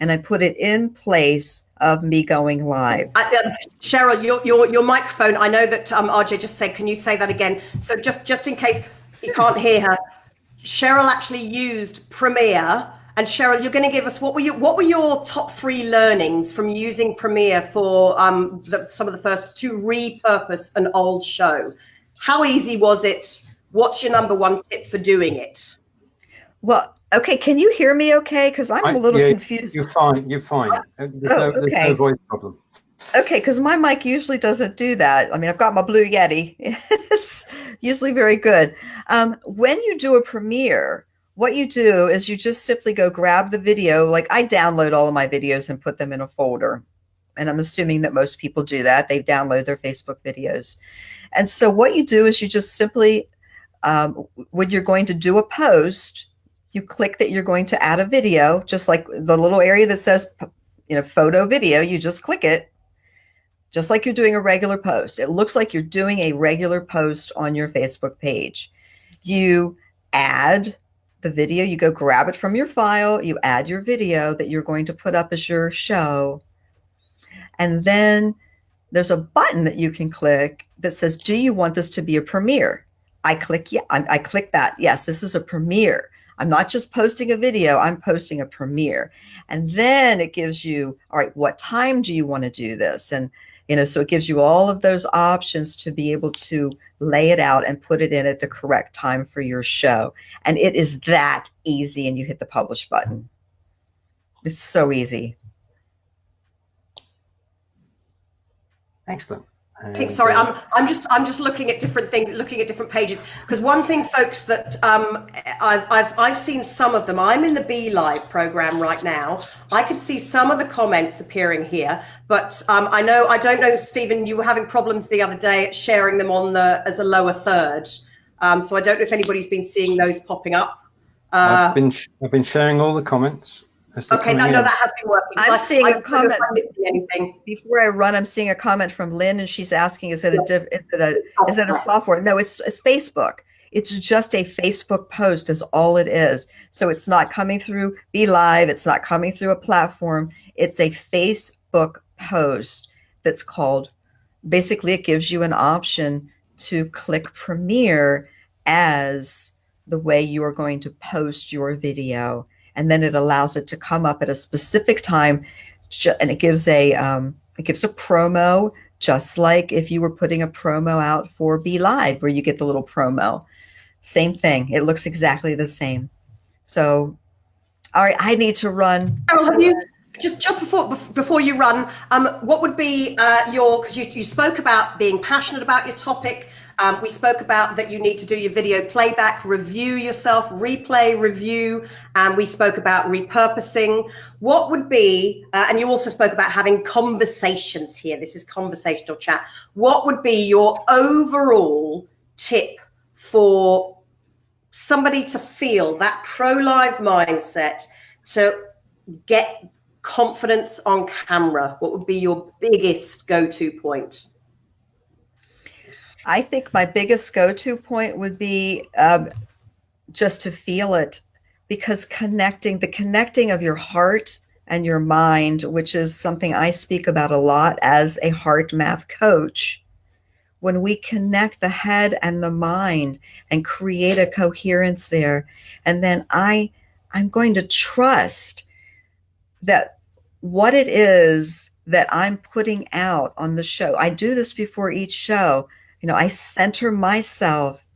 and I put it in place of me going live. Cheryl, your microphone, I know that RJ just said, can you say that again? So just in case you can't hear her, Cheryl actually used Premiere. And Cheryl, you're going to give us, what were your top 3 learnings from using Premiere for some of the first to repurpose an old show? How easy was it? What's your number 1 tip for doing it? Well, okay, can you hear me okay? Because I'm a little confused. You're fine. There's no voice problem. Okay, because my mic usually doesn't do that. I mean, I've got my Blue Yeti. It's usually very good. When you do a premiere, what you do is you just simply go grab the video. Like, I download all of my videos and put them in a folder. And I'm assuming that most people do that. They download their Facebook videos. And so what you do is you just simply, when you're going to do a post, you click that you're going to add a video, just like the little area that says, photo video, you just click it, just like you're doing a regular post. It looks like you're doing a regular post on your Facebook page. You add the video, you go grab it from your file, you add your video that you're going to put up as your show. And then there's a button that you can click that says, do you want this to be a premiere? I click that. Yes, this is a premiere. I'm not just posting a video, I'm posting a premiere. And then it gives you, all right, what time do you want to do this? And, so it gives you all of those options to be able to lay it out and put it in at the correct time for your show. And it is that easy, and you hit the publish button. It's so easy. Excellent. Sorry, I'm just looking at different things, looking at different pages. Because one thing, folks, that I've seen some of them. I'm in the Be Live program right now. I can see some of the comments appearing here, but I don't know, Stephen, you were having problems the other day at sharing them on as a lower third. So I don't know if anybody's been seeing those popping up. I've been sharing all the comments. Okay, that has been working. I'm seeing a comment before I run. I'm seeing a comment from Lynn, and she's asking, "Is it a software?" No, it's Facebook. It's just a Facebook post, is all it is. So it's not coming through Be Live. It's not coming through a platform. It's a Facebook post that's called. Basically, it gives you an option to click Premiere as the way you are going to post your video. And then it allows it to come up at a specific time, and it gives a promo, just like if you were putting a promo out for Be Live, where you get the little promo. Same thing. It looks exactly the same. So, all right, I need to run. Cheryl, have you just before you run? What would be because you spoke about being passionate about your topic. We spoke about that you need to do your video playback, review yourself, replay, review, and we spoke about repurposing. What would be, and you also spoke about having conversations here. This is conversational chat. What would be your overall tip for somebody to feel that pro-live mindset, to get confidence on camera? What would be your biggest go-to point? I think my biggest go-to point would be just to feel it, because the connecting of your heart and your mind, which is something I speak about a lot as a heart math coach. When we connect the head and the mind and create a coherence there, and then I'm going to trust that what it is that I'm putting out on the show. I do this before each show. I center myself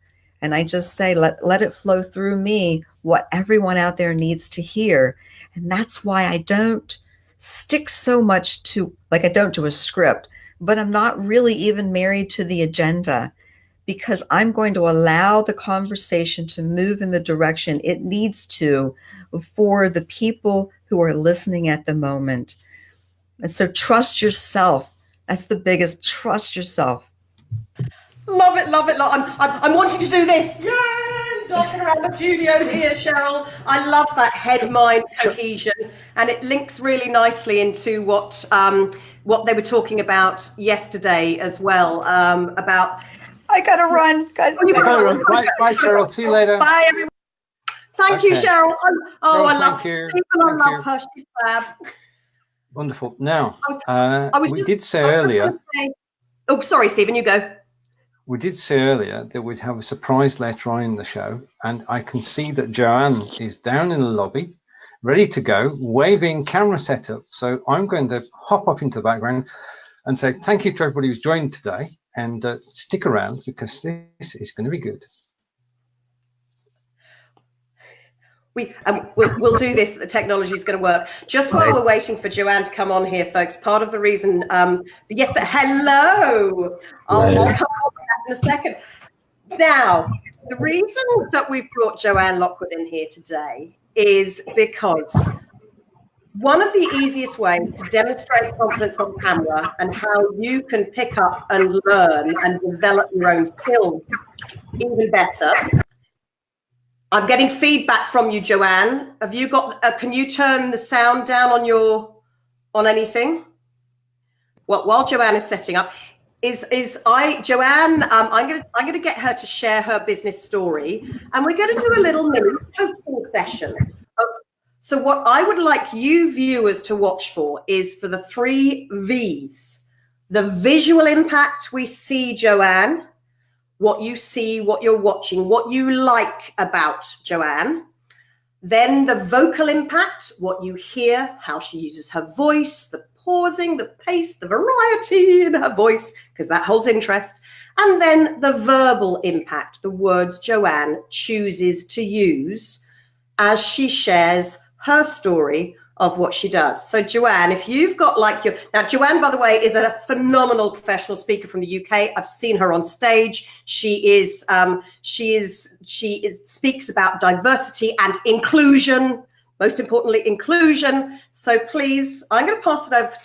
and I just say, let it flow through me, what everyone out there needs to hear. And that's why I don't stick so much to, like I don't do a script, but I'm not really even married to the agenda, because I'm going to allow the conversation to move in the direction it needs to for the people who are listening at the moment. And so trust yourself. That's the biggest, trust yourself. Love it, love it. I'm wanting to do this. Yay! Dancing around the studio here, Cheryl. I love that head-mind cohesion, and it links really nicely into what they were talking about yesterday as well. About I gotta run, guys. Bye, Cheryl. See you later. Bye, everyone. Thank you, Cheryl. I love you. I love her. She's fab. Wonderful. Now, we did say earlier. Oh, sorry, Stephen. You go. We did say earlier that we'd have a surprise later on in the show, and I can see that Joanne is down in the lobby, ready to go, waving camera setup. So I'm going to hop up into the background and say thank you to everybody who's joined today, and stick around because this is going to be good. We'll do this. The technology is going to work. Just while we're waiting for Joanne to come on here, folks, part of the reason, hello. I'll come on in a second. Now, the reason that we've brought Joanne Lockwood in here today is because one of the easiest ways to demonstrate confidence on camera and how you can pick up and learn and develop your own skills even better. I'm getting feedback from you, Joanne. Have you got? Can you turn the sound down on anything? While Joanne is setting up, Joanne? I'm gonna get her to share her business story, and we're going to do a little mini coaching session. So what I would like you viewers to watch for is for the 3 V's: the visual impact we see, Joanne. What you see, what you're watching, what you like about Joanne. Then the vocal impact, what you hear, how she uses her voice, the pausing, the pace, the variety in her voice, because that holds interest. And then the verbal impact, the words Joanne chooses to use as she shares her story of what she does. So Joanne, if you've got now Joanne, by the way, is a phenomenal professional speaker from the UK. I've seen her on stage. She speaks about diversity and inclusion, most importantly, inclusion. So please, I'm going to pass it over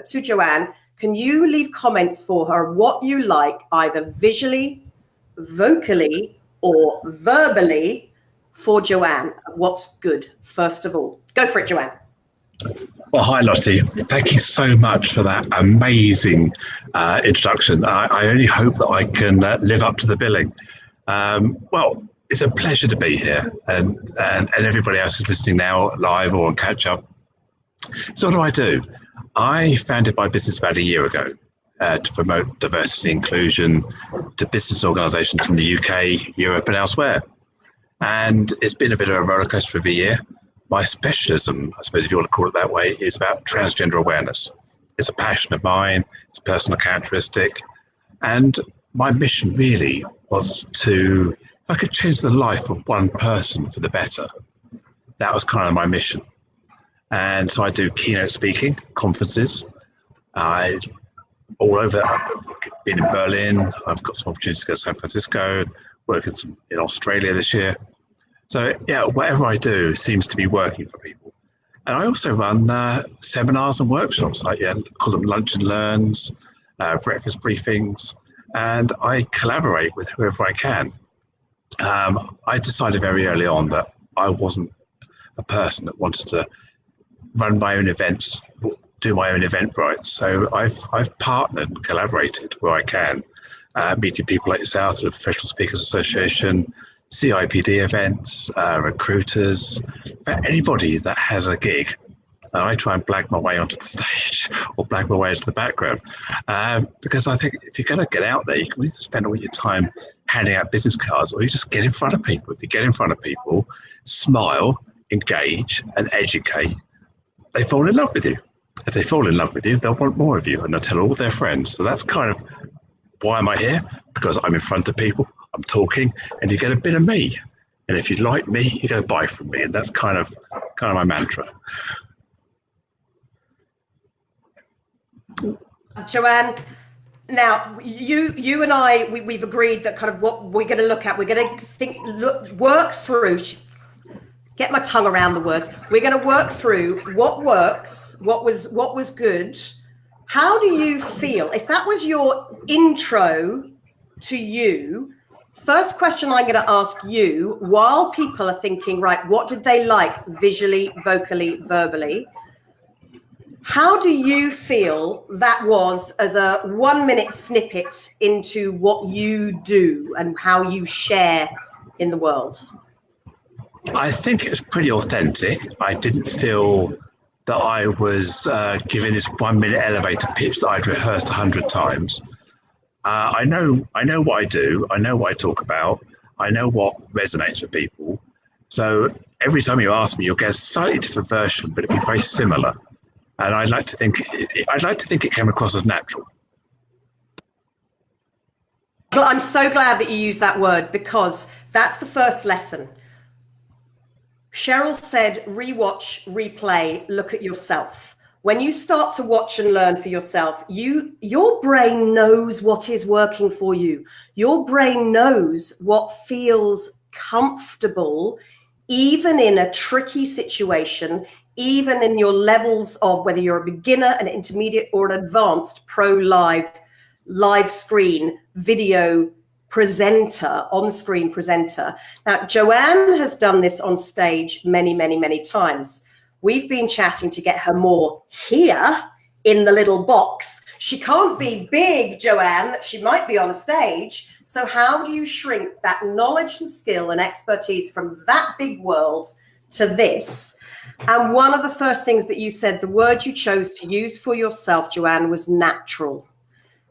to Joanne. Can you leave comments for her, what you like, either visually, vocally, or verbally for Joanne? What's good, first of all? Go for it, Joanne. Well, hi, Lottie. Thank you so much for that amazing introduction. I only hope that I can live up to the billing. Well, it's a pleasure to be here, and everybody else who's listening now, live or on catch up. So what do? I founded my business about a year ago to promote diversity and inclusion to business organisations in the UK, Europe, and elsewhere. And it's been a bit of a rollercoaster of a year. My specialism, I suppose if you want to call it that way, is about transgender awareness. It's a passion of mine, it's a personal characteristic. And my mission really was if I could change the life of one person for the better, that was kind of my mission. And so I do keynote speaking, conferences, all over. I've been in Berlin, I've got some opportunities to go to San Francisco, working in Australia this year. So yeah, whatever I do seems to be working for people. And I also run seminars and workshops, call them lunch and learns, breakfast briefings, and I collaborate with whoever I can. I decided very early on that I wasn't a person that wanted to run my own events, do my own Eventbrite. So I've partnered and collaborated where I can, meeting people like yourself, the Professional Speakers Association, CIPD events, recruiters, anybody that has a gig. I try and blag my way onto the stage or blag my way into the background because I think if you're going to get out there, you can either spend all your time handing out business cards or you just get in front of people. If you get in front of people, smile, engage and educate, they fall in love with you. If they fall in love with you, they'll want more of you, and they'll tell all their friends. So that's kind of why am I here? Because I'm in front of people, I'm talking, and you get a bit of me. And if you like me, you go buy from me, and that's kind of my mantra. Joanne, now you and I, we've agreed that kind of what we're going to look at. We're going to work through. Get my tongue around the words. We're going to work through what works, what was good. How do you feel? If that was your intro to you, first question I'm going to ask you, while people are thinking, right, what did they like visually, vocally, verbally? How do you feel that was as a 1 minute snippet into what you do and how you share in the world? I think it was pretty authentic. I didn't feel that I was given this 1 minute elevator pitch that I'd rehearsed 100 times. I know what I do. I know what I talk about. I know what resonates with people. So every time you ask me, you'll get a slightly different version, but it'll be very similar. And I'd like to think it came across as natural. Well, I'm so glad that you used that word, because that's the first lesson. Cheryl said, rewatch, replay, look at yourself. When you start to watch and learn for yourself, your brain knows what is working for you. Your brain knows what feels comfortable, even in a tricky situation, even in your levels of whether you're a beginner, an intermediate, or an advanced pro live screen video presenter, on-screen presenter. Now, Joanne has done this on stage many, many, many times. We've been chatting to get her more here in the little box. She can't be big, Joanne, that she might be on a stage. So how do you shrink that knowledge and skill and expertise from that big world to this? And one of the first things that you said, the word you chose to use for yourself, Joanne, was natural.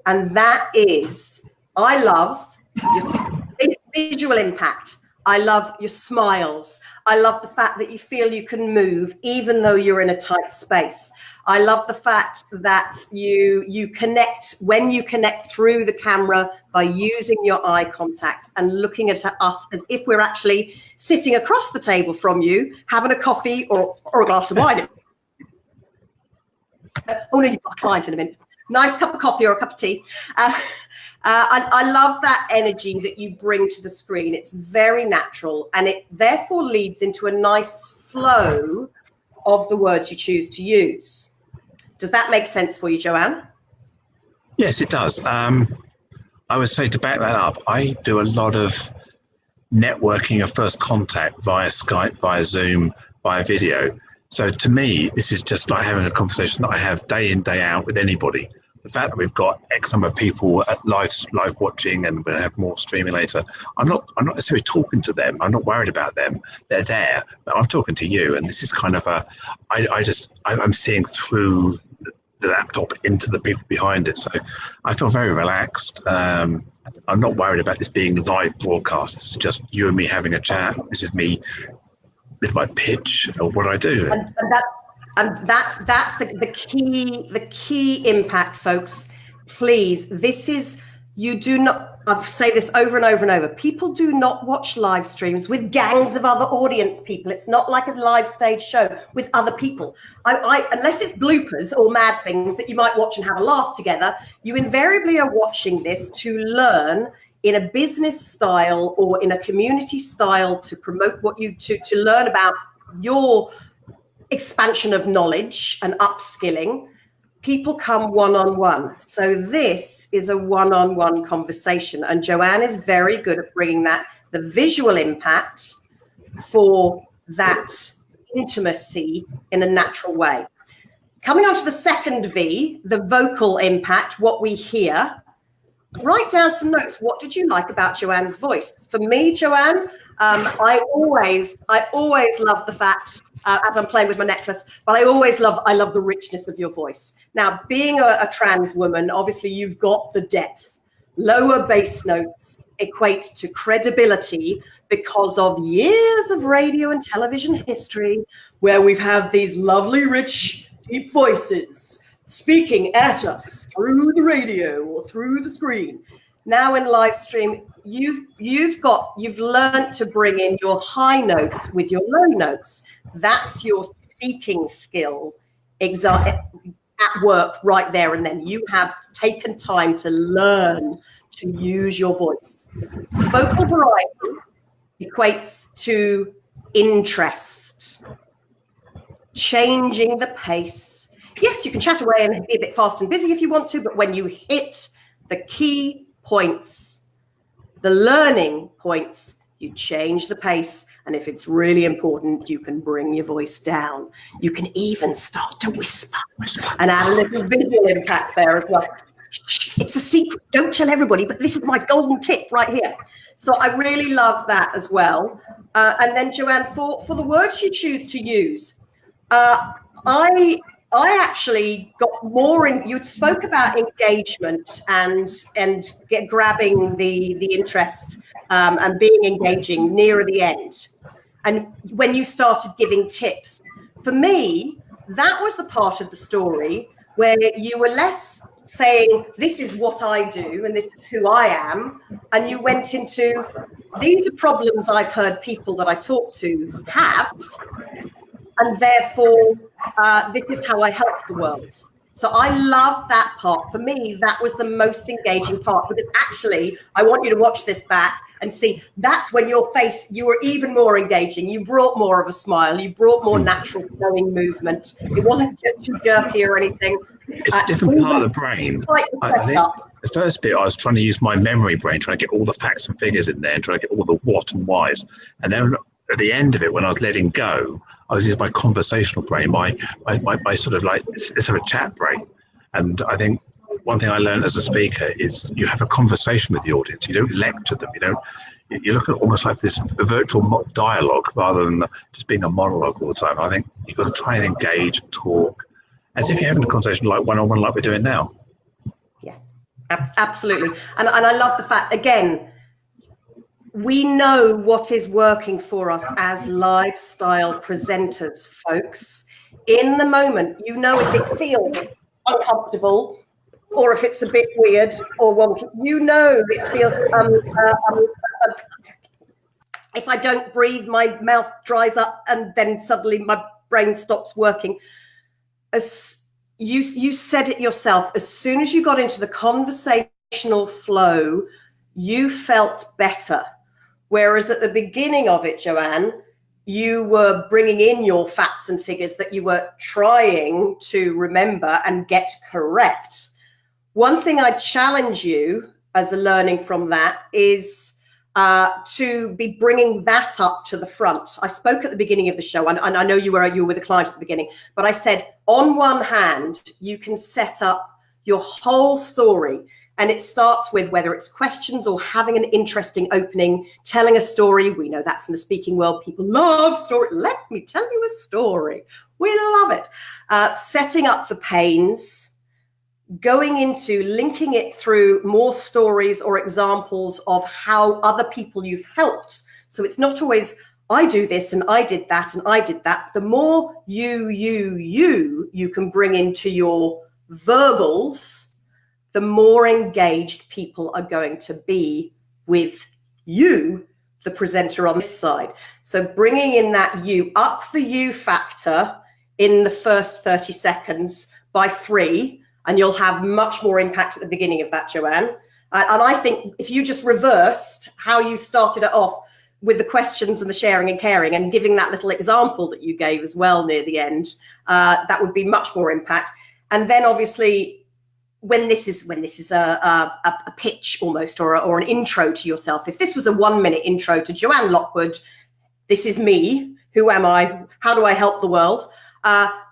And that is, I love your visual impact. I love your smiles. I love the fact that you feel you can move even though you're in a tight space. I love the fact that you connect when you connect through the camera by using your eye contact and looking at us as if we're actually sitting across the table from you, having a coffee or a glass of wine. Oh no, you've got a client in a minute. Nice cup of coffee or a cup of tea. I love that energy that you bring to the screen. It's very natural, and it therefore leads into a nice flow of the words you choose to use. Does that make sense for you, Joanne? Yes, it does. I would say, to back that up, I do a lot of networking of first contact via Skype, via Zoom, via video. So to me, this is just like having a conversation that I have day in, day out with anybody. The fact that we've got X number of people at live watching, and we're going to have more streaming later. I'm not necessarily talking to them. I'm not worried about them. They're there, but I'm talking to you. And this is kind of I'm seeing through the laptop into the people behind it. So I feel very relaxed. I'm not worried about this being live broadcast. It's just you and me having a chat. This is me with my pitch or what I do. And that's the key impact, folks. Please, this is, you do not, I say this over and over and over, people do not watch live streams with gangs of other audience people. It's not like a live stage show with other people. Unless it's bloopers or mad things that you might watch and have a laugh together, you invariably are watching this to learn in a business style or in a community style to promote what you, to learn about your expansion of knowledge and upskilling. People come one-on-one. So this is a one-on-one conversation. And Joanne is very good at bringing that, the visual impact for that intimacy in a natural way. Coming on to the second V, the vocal impact, what we hear. Write down some notes. What did you like about Joanne's voice? For me, Joanne, I always love the fact, as I'm playing with my necklace, but I love the richness of your voice. Now, being a trans woman, obviously you've got the depth. Lower bass notes equate to credibility because of years of radio and television history where we've had these lovely, rich deep voices speaking at us through the radio or through the screen. Now in live stream, you've learned to bring in your high notes with your low notes. That's your speaking skill at work right there and then. You have taken time to learn to use your voice. Vocal variety equates to interest, changing the pace. Yes, you can chat away and be a bit fast and busy if you want to, but when you hit the key points, the learning points, you change the pace. And if it's really important, you can bring your voice down. You can even start to whisper and add a little visual impact there as well. It's a secret. Don't tell everybody, but this is my golden tip right here. So I really love that as well. And then Joanne, for the words you choose to use, I actually got more in. You spoke about engagement and grabbing the interest and being engaging nearer the end. And when you started giving tips, for me, that was the part of the story where you were less saying, this is what I do and this is who I am. And you went into, these are problems I've heard people that I talk to have. And therefore, this is how I help the world. So I love that part. For me, that was the most engaging part, because actually, I want you to watch this back and see, that's when your face, you were even more engaging. You brought more of a smile. You brought more natural flowing movement. It wasn't too jerky or anything. It's a different part of the brain. I think the first bit, I was trying to use my memory brain, trying to get all the facts and figures in there and trying to get all the what and whys. And then at the end of it, when I was letting go, I was using my conversational brain, my sort of like, let's have a chat brain. And I think one thing I learned as a speaker is you have a conversation with the audience. You don't lecture them. You look at it almost like this virtual dialogue rather than just being a monologue all the time. I think you've got to try and engage and talk as if you're having a conversation like one-on-one like we're doing now. Yeah, absolutely. And I love the fact, again, we know what is working for us as lifestyle presenters, folks. In the moment, you know if it feels uncomfortable or if it's a bit weird or wonky. You know it feels, if I don't breathe, my mouth dries up and then suddenly my brain stops working. As you said it yourself, as soon as you got into the conversational flow, you felt better. Whereas at the beginning of it, Joanne, you were bringing in your facts and figures that you were trying to remember and get correct. One thing I challenge you as a learning from that is to be bringing that up to the front. I spoke at the beginning of the show, and I know you were with a client at the beginning, but I said, on one hand, you can set up your whole story. And it starts with whether it's questions or having an interesting opening, telling a story. We know that from the speaking world. People love story. Let me tell you a story. We love it. Setting up the pains, going into linking it through more stories or examples of how other people you've helped. So it's not always, I do this and I did that and I did that. The more you can bring into your verbals, the more engaged people are going to be with you, the presenter on this side. So bringing in that you, up the you factor in the first 30 seconds by 3, and you'll have much more impact at the beginning of that, Joanne. And I think if you just reversed how you started it off with the questions and the sharing and caring and giving that little example that you gave as well near the end, that would be much more impact. And then obviously, when this is a pitch almost or an intro to yourself, if this was a 1-minute intro to Joanne Lockwood, this is me, who am I, how do I help the world,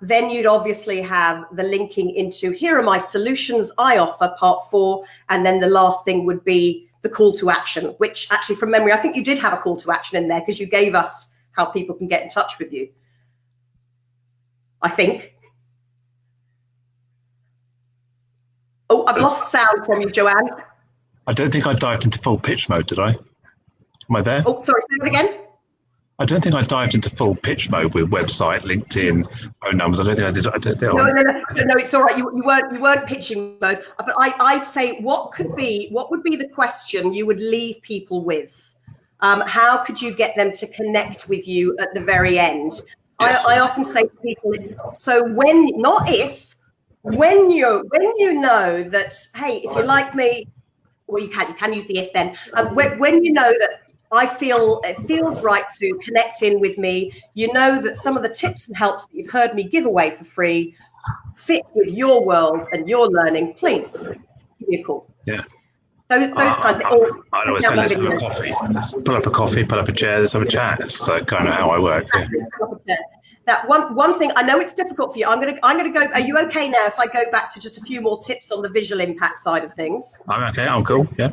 then you'd obviously have the linking into, here are my solutions I offer, part 4, and then the last thing would be the call to action, which actually from memory, I think you did have a call to action in there because you gave us how people can get in touch with you, I think. Oh, I've lost sound from you, Joanne. I don't think I dived into full pitch mode, did I? Am I there? Oh, sorry, say that again. I don't think I dived into full pitch mode with website, LinkedIn, phone numbers. I don't think I did. No, it's all right. You weren't pitching mode. But I'd say what would be the question you would leave people with? How could you get them to connect with you at the very end? Yes. I often say to people, it's so when, not if, when you know that, hey, if you like me, well, you can use the if then. When you know that it feels right to connect in with me, you know that some of the tips and helps that you've heard me give away for free fit with your world and your learning, please give me a call. Yeah. Those kind of things. I'd always say, let's have a coffee. Let's pull up a coffee, pull up a chair, let's have a chat. It's kind of how I work. Yeah. That one thing, I know it's difficult for you. I'm gonna go. Are you okay now if I go back to just a few more tips on the visual impact side of things? I'm okay. I'm cool. Yeah.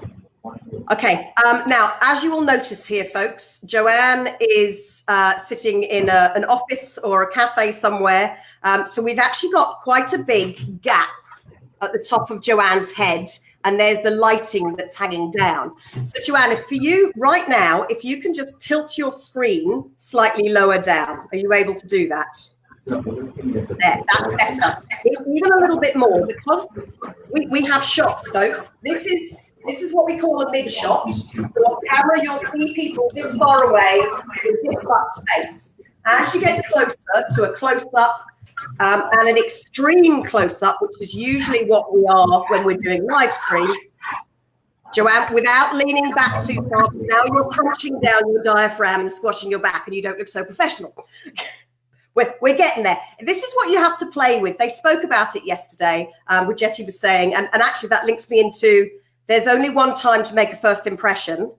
Okay. Now, as you will notice here, folks, Joanne is sitting in an office or a cafe somewhere. So we've actually got quite a big gap at the top of Joanne's head, and there's the lighting that's hanging down. So Joanne, for you right now, if you can just tilt your screen slightly lower down, are you able to do that? There, that's better. Even a little bit more, because we have shots, folks. This is what we call a mid shot. So on camera, you'll see people this far away with this much space. As you get closer to a close-up and an extreme close-up, which is usually what we are when we're doing live stream, Joanne, without leaning back too far, now you're crunching down your diaphragm and squashing your back, and you don't look so professional. We're getting there. This is what you have to play with. They spoke about it yesterday, what Jetty was saying, and actually that links me into there's only one time to make a first impression.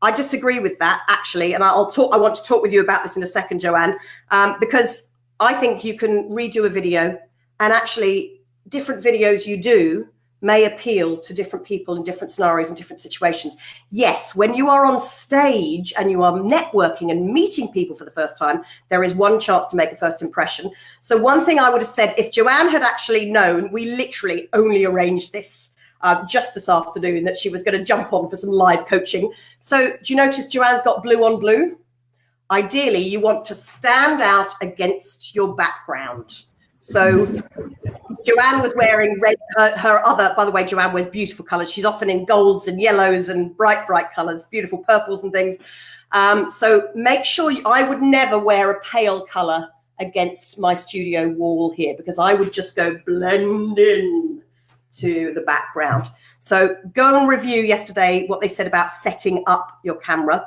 I disagree with that, actually, and I want to talk with you about this in a second, Joanne, because I think you can redo a video, and actually different videos you do may appeal to different people in different scenarios and different situations. Yes, when you are on stage and you are networking and meeting people for the first time, there is one chance to make a first impression. So one thing I would have said, if Joanne had actually known, we literally only arranged this just this afternoon, that she was going to jump on for some live coaching. So do you notice Joanne's got blue on blue? Ideally, you want to stand out against your background. So Joanne was wearing red, her other, by the way, Joanne wears beautiful colors. She's often in golds and yellows and bright colors, beautiful purples and things. So make sure, I would never wear a pale color against my studio wall here, because I would just go blend in to the background. So go and review yesterday what they said about setting up your camera.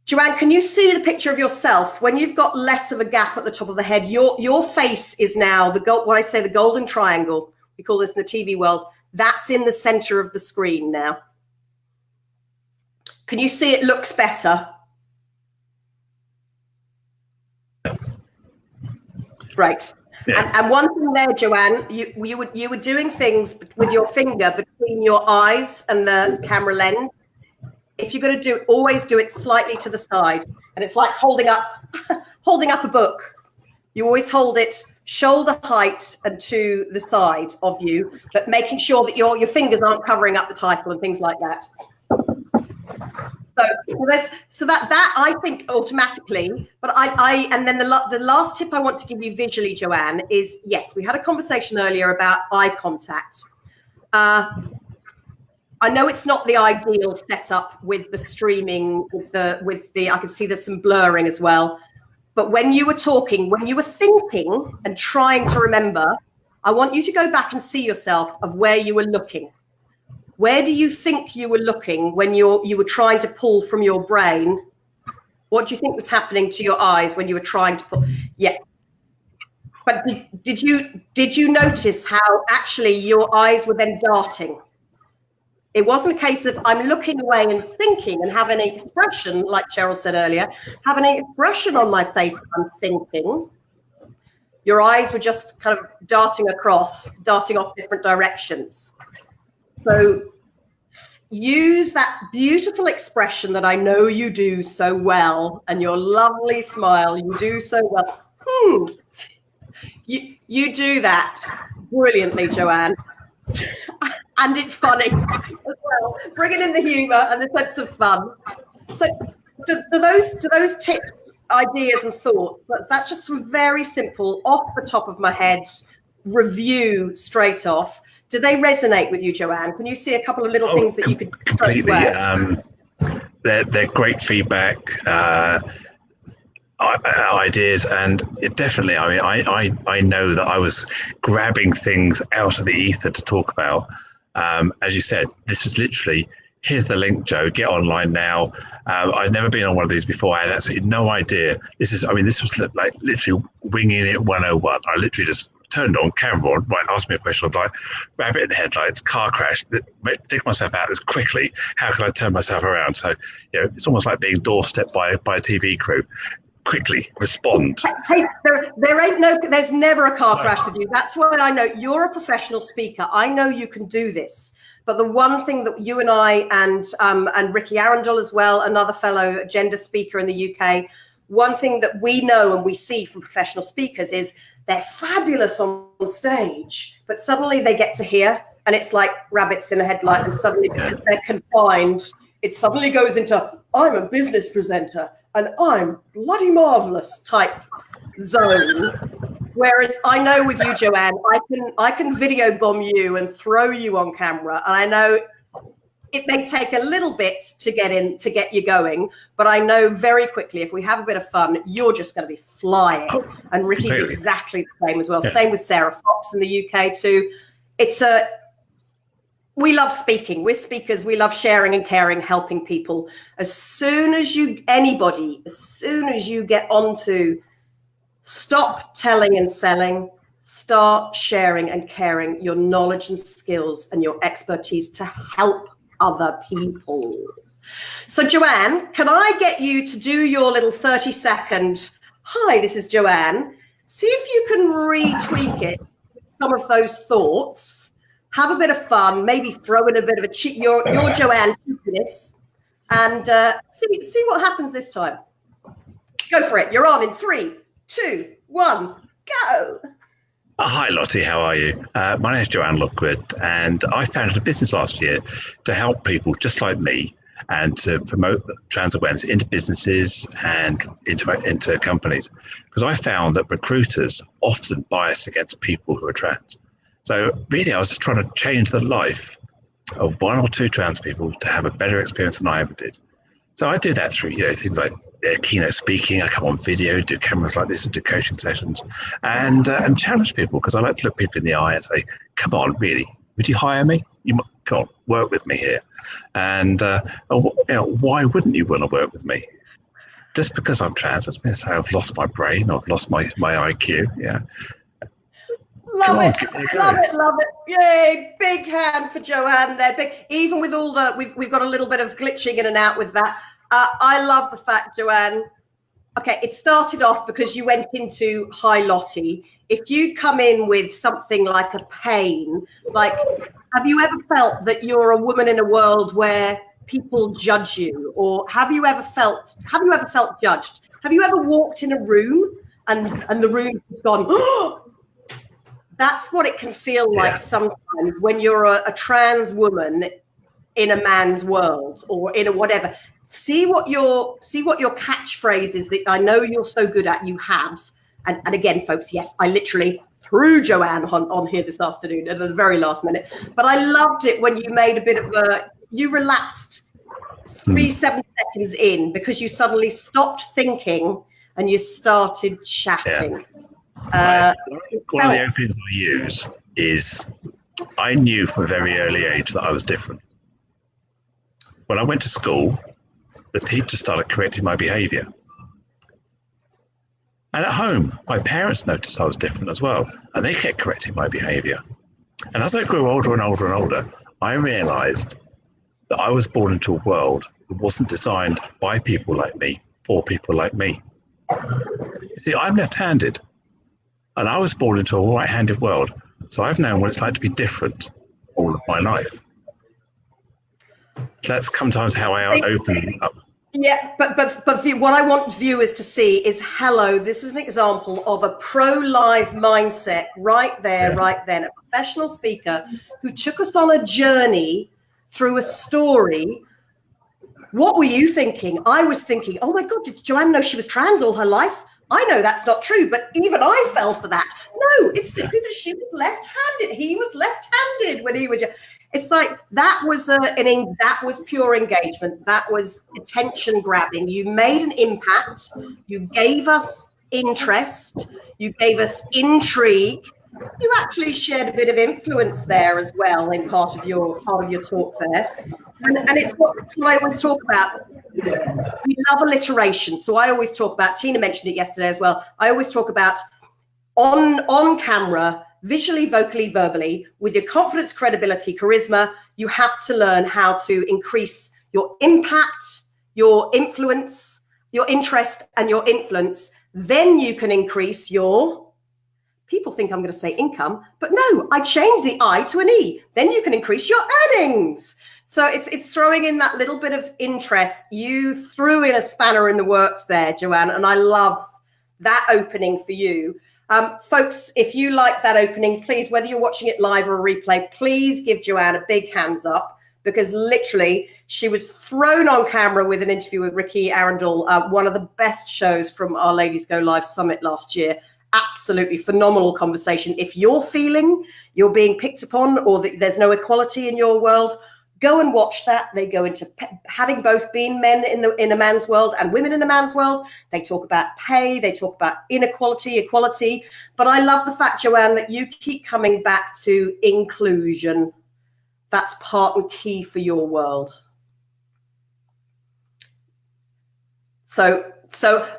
Joanne, can you see the picture of yourself when you've got less of a gap at the top of the head? Your face is now what I say, the golden triangle. We call this in the TV world. That's in the center of the screen now. Can you see it looks better? Yes. Great. Yeah. And one thing there, Joanne, you were doing things with your finger between your eyes and the camera lens. If you're going to always do it slightly to the side, and it's like holding up a book. You always hold it shoulder height and to the side of you, but making sure that your fingers aren't covering up the title and things like that. So that I think automatically, but and then the last tip I want to give you visually, Joanne, is yes, we had a conversation earlier about eye contact. I know it's not the ideal setup with the streaming, with the I can see there's some blurring as well. But when you were talking, when you were thinking and trying to remember, I want you to go back and see yourself of where you were looking. Where do you think you were looking when you were trying to pull from your brain? What do you think was happening to your eyes when you were trying to pull? Yeah. But did you notice how actually your eyes were then darting? It wasn't a case of I'm looking away and thinking and having an expression, like Cheryl said earlier, having an expression on my face that I'm thinking. Your eyes were just kind of darting off different directions. So use that beautiful expression that I know you do so well, and your lovely smile, you do so well. You do that brilliantly, Joanne. And it's funny as well, bringing in the humour and the sense of fun. So do those tips ideas and thoughts, but that's just some very simple, off the top of my head review straight off. Do they resonate with you, Joanne? Can you see a couple of little things that you could completely? They're great feedback, ideas, and it definitely. I mean, I know that I was grabbing things out of the ether to talk about. As you said, this was literally, here's the link, Joe, get online now. I'd never been on one of these before. I had absolutely no idea. This was like literally winging it 101. I literally just turned on, camera on, right, ask me a question, I'd like, rabbit in the headlights, car crash, dig myself out as quickly. How can I turn myself around? So, it's almost like being doorstepped by a TV crew. Quickly respond. Hey, there's never a car crash with you. That's why I know you're a professional speaker. I know you can do this. But the one thing that you and I and Ricky Arundel as well, another fellow gender speaker in the UK, one thing that we know and we see from professional speakers is they're fabulous on stage, but suddenly they get to here and it's like rabbits in a headlight, and suddenly because they're confined, it suddenly goes into, I'm a business presenter and I'm bloody marvelous type zone. Whereas I know with you, Joanne, I can video bomb you and throw you on camera, and I know it may take a little bit to get you going, but I know very quickly if we have a bit of fun, you're just going to be flying. And Ricky's exactly the same as well. Yeah. Same with Sarah Fox in the UK too. We love speaking. We're speakers. We love sharing and caring, helping people. As soon as you get onto stop telling and selling, start sharing and caring your knowledge and skills and your expertise to help other people. So Joanne, can I get you to do your little 30-second, hi, this is Joanne. See if you can retweak it with some of those thoughts. Have a bit of fun, maybe throw in a bit of a cheat, your Joanne cheekiness, and see what happens this time. Go for it. You're on in 3, 2, 1, go. Hi, Lottie. How are you? My name is Joanne Lockwood, and I founded a business last year to help people just like me and to promote trans awareness into businesses and into companies. Because I found that recruiters often bias against people who are trans. So really, I was just trying to change the life of 1 or 2 trans people to have a better experience than I ever did. So I do that through things like keynote speaking. I come on video, do cameras like this, and do coaching sessions, and challenge people, because I like to look people in the eye and say, "Come on, really? Would you hire me? Come on, work with me here." And why wouldn't you want to work with me? Just because I'm trans doesn't mean to say I've lost my brain or I've lost my IQ. Yeah. Love it. Yay, big hand for Joanne there. Big, even with all we've got a little bit of glitching in and out with that. I love the fact, Joanne, okay, it started off because you went into hi Lottie. If you come in with something like a pain, like, have you ever felt that you're a woman in a world where people judge you? Or have you ever felt judged? Have you ever walked in a room and the room has gone, oh! That's what it can feel like sometimes when you're a trans woman in a man's world or in a whatever. See what your catchphrase is that I know you're so good at. You have, and again, folks, yes, I literally threw Joanne on here this afternoon at the very last minute. But I loved it when you made a bit of you relaxed 7 seconds in because you suddenly stopped thinking and you started chatting. Yeah. One of the openings I use is I knew from a very early age that I was different. When I went to school, the teacher started correcting my behaviour. And at home, my parents noticed I was different as well, and they kept correcting my behaviour. And as I grew older and older and older, I realised that I was born into a world that wasn't designed by people like me, for people like me. You see, I'm left-handed. And I was born into a right-handed world, so I've known what it's like to be different all of my life. That's sometimes how I open up. Yeah, but what I want viewers to see is, hello, this is an example of a pro-life mindset right there, right then. A professional speaker who took us on a journey through a story What were you thinking? I was thinking, oh my God, did Joanne know she was trans all her life? I know that's not true, but even I fell for that. No, it's simply that she was left-handed. He was left-handed when he was young. It's like that was that was pure engagement. That was attention grabbing. You made an impact. You gave us interest. You gave us intrigue. You actually shared a bit of influence there as well in part of your talk there. And it's what I always talk about. We love alliteration. So I always talk about, Tina mentioned it yesterday as well. I always talk about on camera, visually, vocally, verbally, with your confidence, credibility, charisma, you have to learn how to increase your impact, your influence, your interest, and your influence. Then you can increase your, people think I'm going to say income, but no, I changed the I to an E. Then you can increase your earnings. So it's throwing in that little bit of interest. You threw in a spanner in the works there, Joanne, and I love that opening for you. Folks, if you like that opening, please, whether you're watching it live or a replay, please give Joanne a big hands up, because literally she was thrown on camera with an interview with Ricky Arundel, one of the best shows from our Ladies Go Live Summit last year. Absolutely phenomenal conversation. If you're feeling you're being picked upon or that there's no equality in your world, go and watch that. They go into having both been men in a man's world and women in a man's world. They talk about pay. They talk about inequality, equality. But I love the fact, Joanne, that you keep coming back to inclusion. That's part and key for your world. So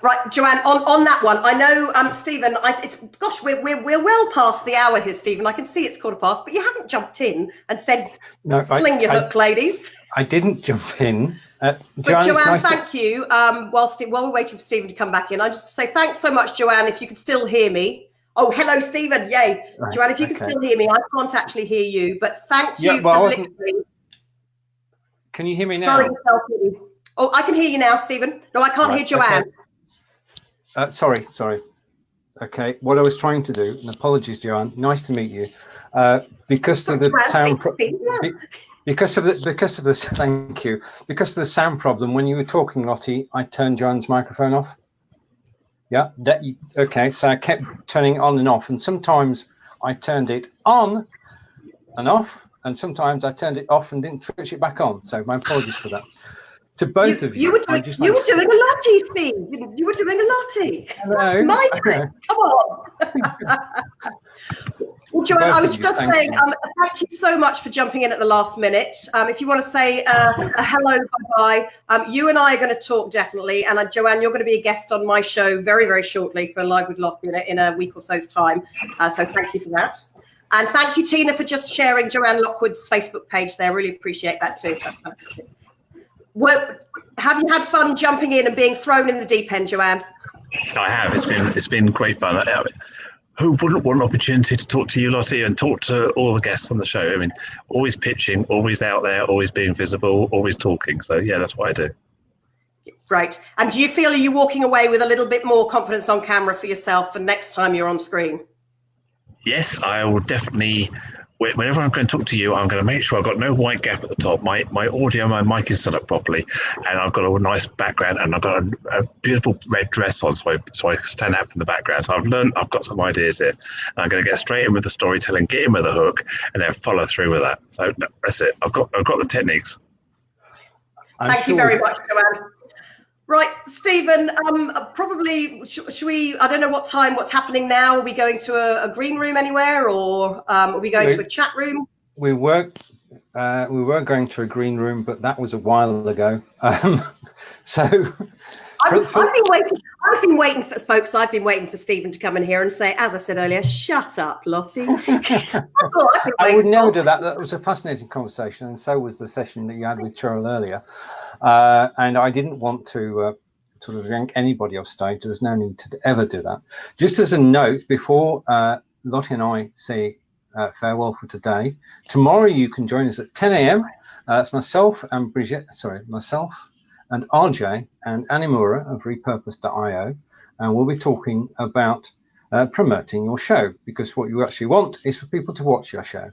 right, Joanne, on that one, I know, Stephen, we're well past the hour here, Stephen. I can see it's 1:15, but you haven't jumped in and said, no, sling your hook, ladies. I didn't jump in. But Joanne, thank you. While we're waiting for Stephen to come back in, I just say thanks so much, Joanne, if you can still hear me. Oh, hello, Stephen. Yay. Right. Joanne, if you can still hear me, I can't actually hear you, but thank you for listening. Can you hear me now? Oh, I can hear you now, Stephen. No, I can't hear Joanne. Okay. Sorry. Okay, what I was trying to do, and apologies, Joanne. Nice to meet you. Because of the sound, because of the thank you. Because of the sound problem, when you were talking, Lottie, I turned Joanne's microphone off. Yeah. Okay. So I kept turning it on and off, and sometimes I turned it on and off, and sometimes I turned it off and didn't switch it back on. So my apologies for that. To both of you. You were doing a Lottie thing. You were doing a Lottie. Hello. My trick. Come on. Well, Joanne, I was just saying, thank you so much for jumping in at the last minute. If you want to say a hello, bye-bye, you and I are going to talk definitely. And Joanne, you're going to be a guest on my show very, very shortly for Live with Lottie in a week or so's time. So thank you for that. And thank you, Tina, for just sharing Joanne Lockwood's Facebook page there. Really appreciate that too. Well, have you had fun jumping in and being thrown in the deep end, Joanne? I have. It's been great fun. Who wouldn't want an opportunity to talk to you, Lottie, and talk to all the guests on the show? I mean, always pitching, always out there, always being visible, always talking. So yeah, that's what I do. Great. And do you feel, are you walking away with a little bit more confidence on camera for yourself for next time you're on screen? Yes, I will definitely. Whenever I'm going to talk to you, I'm going to make sure I've got no white gap at the top. My audio, my mic is set up properly, and I've got a nice background, and I've got a beautiful red dress on, so I stand out from the background. So I've got some ideas here, and I'm going to get straight in with the storytelling, get in with the hook, and then follow through with that. So that's it. I've got the techniques. Thank you very much, Joanne. Right, Stephen, probably, should we, I don't know what's happening now. Are we going to a green room anywhere, or are we going to a chat room? We were going to a green room, but that was a while ago. So I've been waiting for folks. I've been waiting for Stephen to come in here and say, as I said earlier, shut up, Lottie. I would never do that. That was a fascinating conversation, and so was the session that you had with Cheryl earlier. And I didn't want to sort of yank anybody off stage. There was no need to ever do that. Just as a note, before Lottie and I say farewell for today, tomorrow you can join us at 10 a.m. That's myself and and RJ and Animura of repurpose.io, and we'll be talking about promoting your show, because what you actually want is for people to watch your show.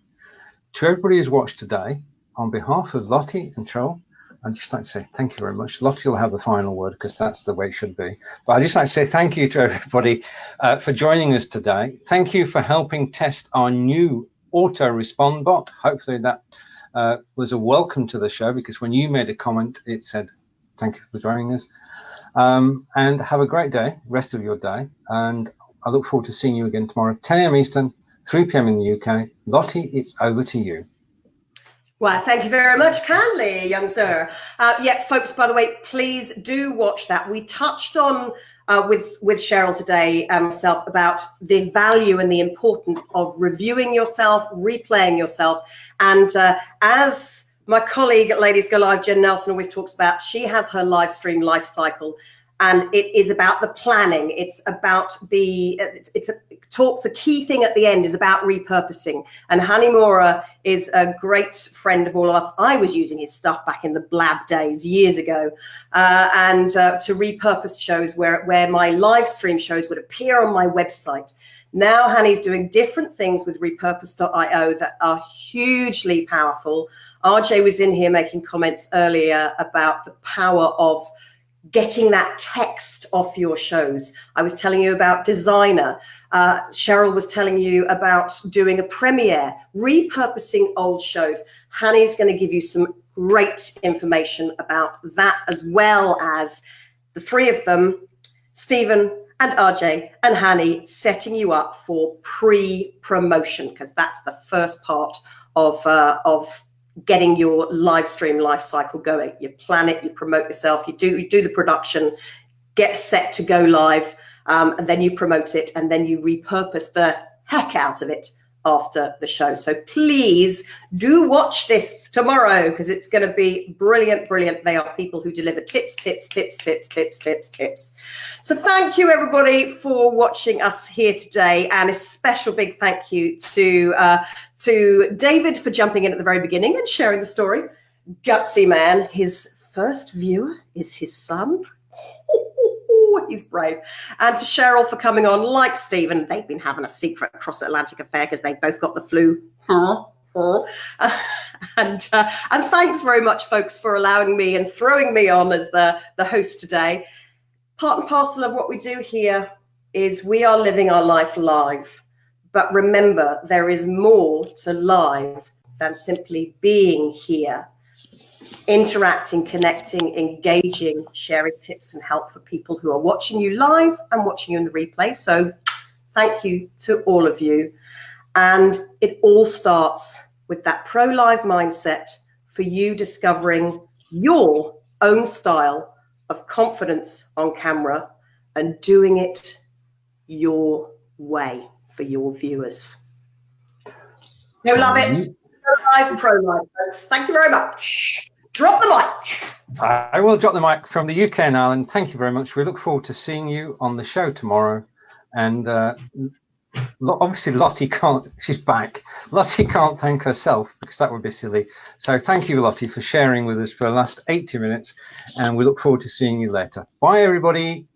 To everybody who's watched today, on behalf of Lottie and Cheryl, I'd just like to say thank you very much. Lottie will have the final word because that's the way it should be. But I'd just like to say thank you to everybody for joining us today. Thank you for helping test our new auto respond bot. Hopefully that was a welcome to the show, because when you made a comment, it said thank you for joining us. And have a great day, rest of your day. And I look forward to seeing you again tomorrow, 10 a.m. Eastern, 3 p.m. in the UK. Lottie, it's over to you. Well, thank you very much kindly, young sir. Yeah, folks, by the way, please do watch that. We touched on with Cheryl today, myself, about the value and the importance of reviewing yourself, replaying yourself. And as my colleague at Ladies Go Live, Jen Nelson, always talks about, she has her live stream life cycle. And it is about the planning. It's about the key thing at the end is about repurposing. And Hanimura is a great friend of all of us. I was using his stuff back in the Blab days years ago, and to repurpose shows where my live stream shows would appear on my website. Now Hanny's doing different things with repurpose.io that are hugely powerful. RJ was in here making comments earlier about the power of getting that text off your shows. I was telling you about Designer. Cheryl was telling you about doing a premiere, repurposing old shows. Hanny's going to give you some great information about that, as well as the three of them, Stephen and RJ and Hanny, setting you up for pre-promotion, because that's the first part of getting your live stream life cycle going. You plan it, you promote yourself, you do the production, get set to go live, and then you promote it, and then you repurpose the heck out of it after the show. So please do watch this tomorrow, because it's going to be brilliant. They are people who deliver tips. So thank you, everybody, for watching us here today, and a special big thank you to David for jumping in at the very beginning and sharing the story. Gutsy man. His first viewer is his son. He's brave. And to Cheryl for coming on, like Stephen. They've been having a secret cross-Atlantic affair because they've both got the flu. And thanks very much, folks, for allowing me and throwing me on as the host today. Part and parcel of what we do here is we are living our life live. But remember, there is more to live than simply being here, interacting, connecting, engaging, sharing tips and help for people who are watching you live and watching you in the replay. So thank you to all of you. And it all starts with that pro-live mindset for you discovering your own style of confidence on camera and doing it your way for your viewers. You love it. Pro-live, folks. Thank you very much. Drop the mic. I will drop the mic from the UK and Ireland. Thank you very much. We look forward to seeing you on the show tomorrow. And obviously Lottie can't, she's back. Lottie can't thank herself because that would be silly. So thank you, Lottie, for sharing with us for the last 80 minutes. And we look forward to seeing you later. Bye, everybody.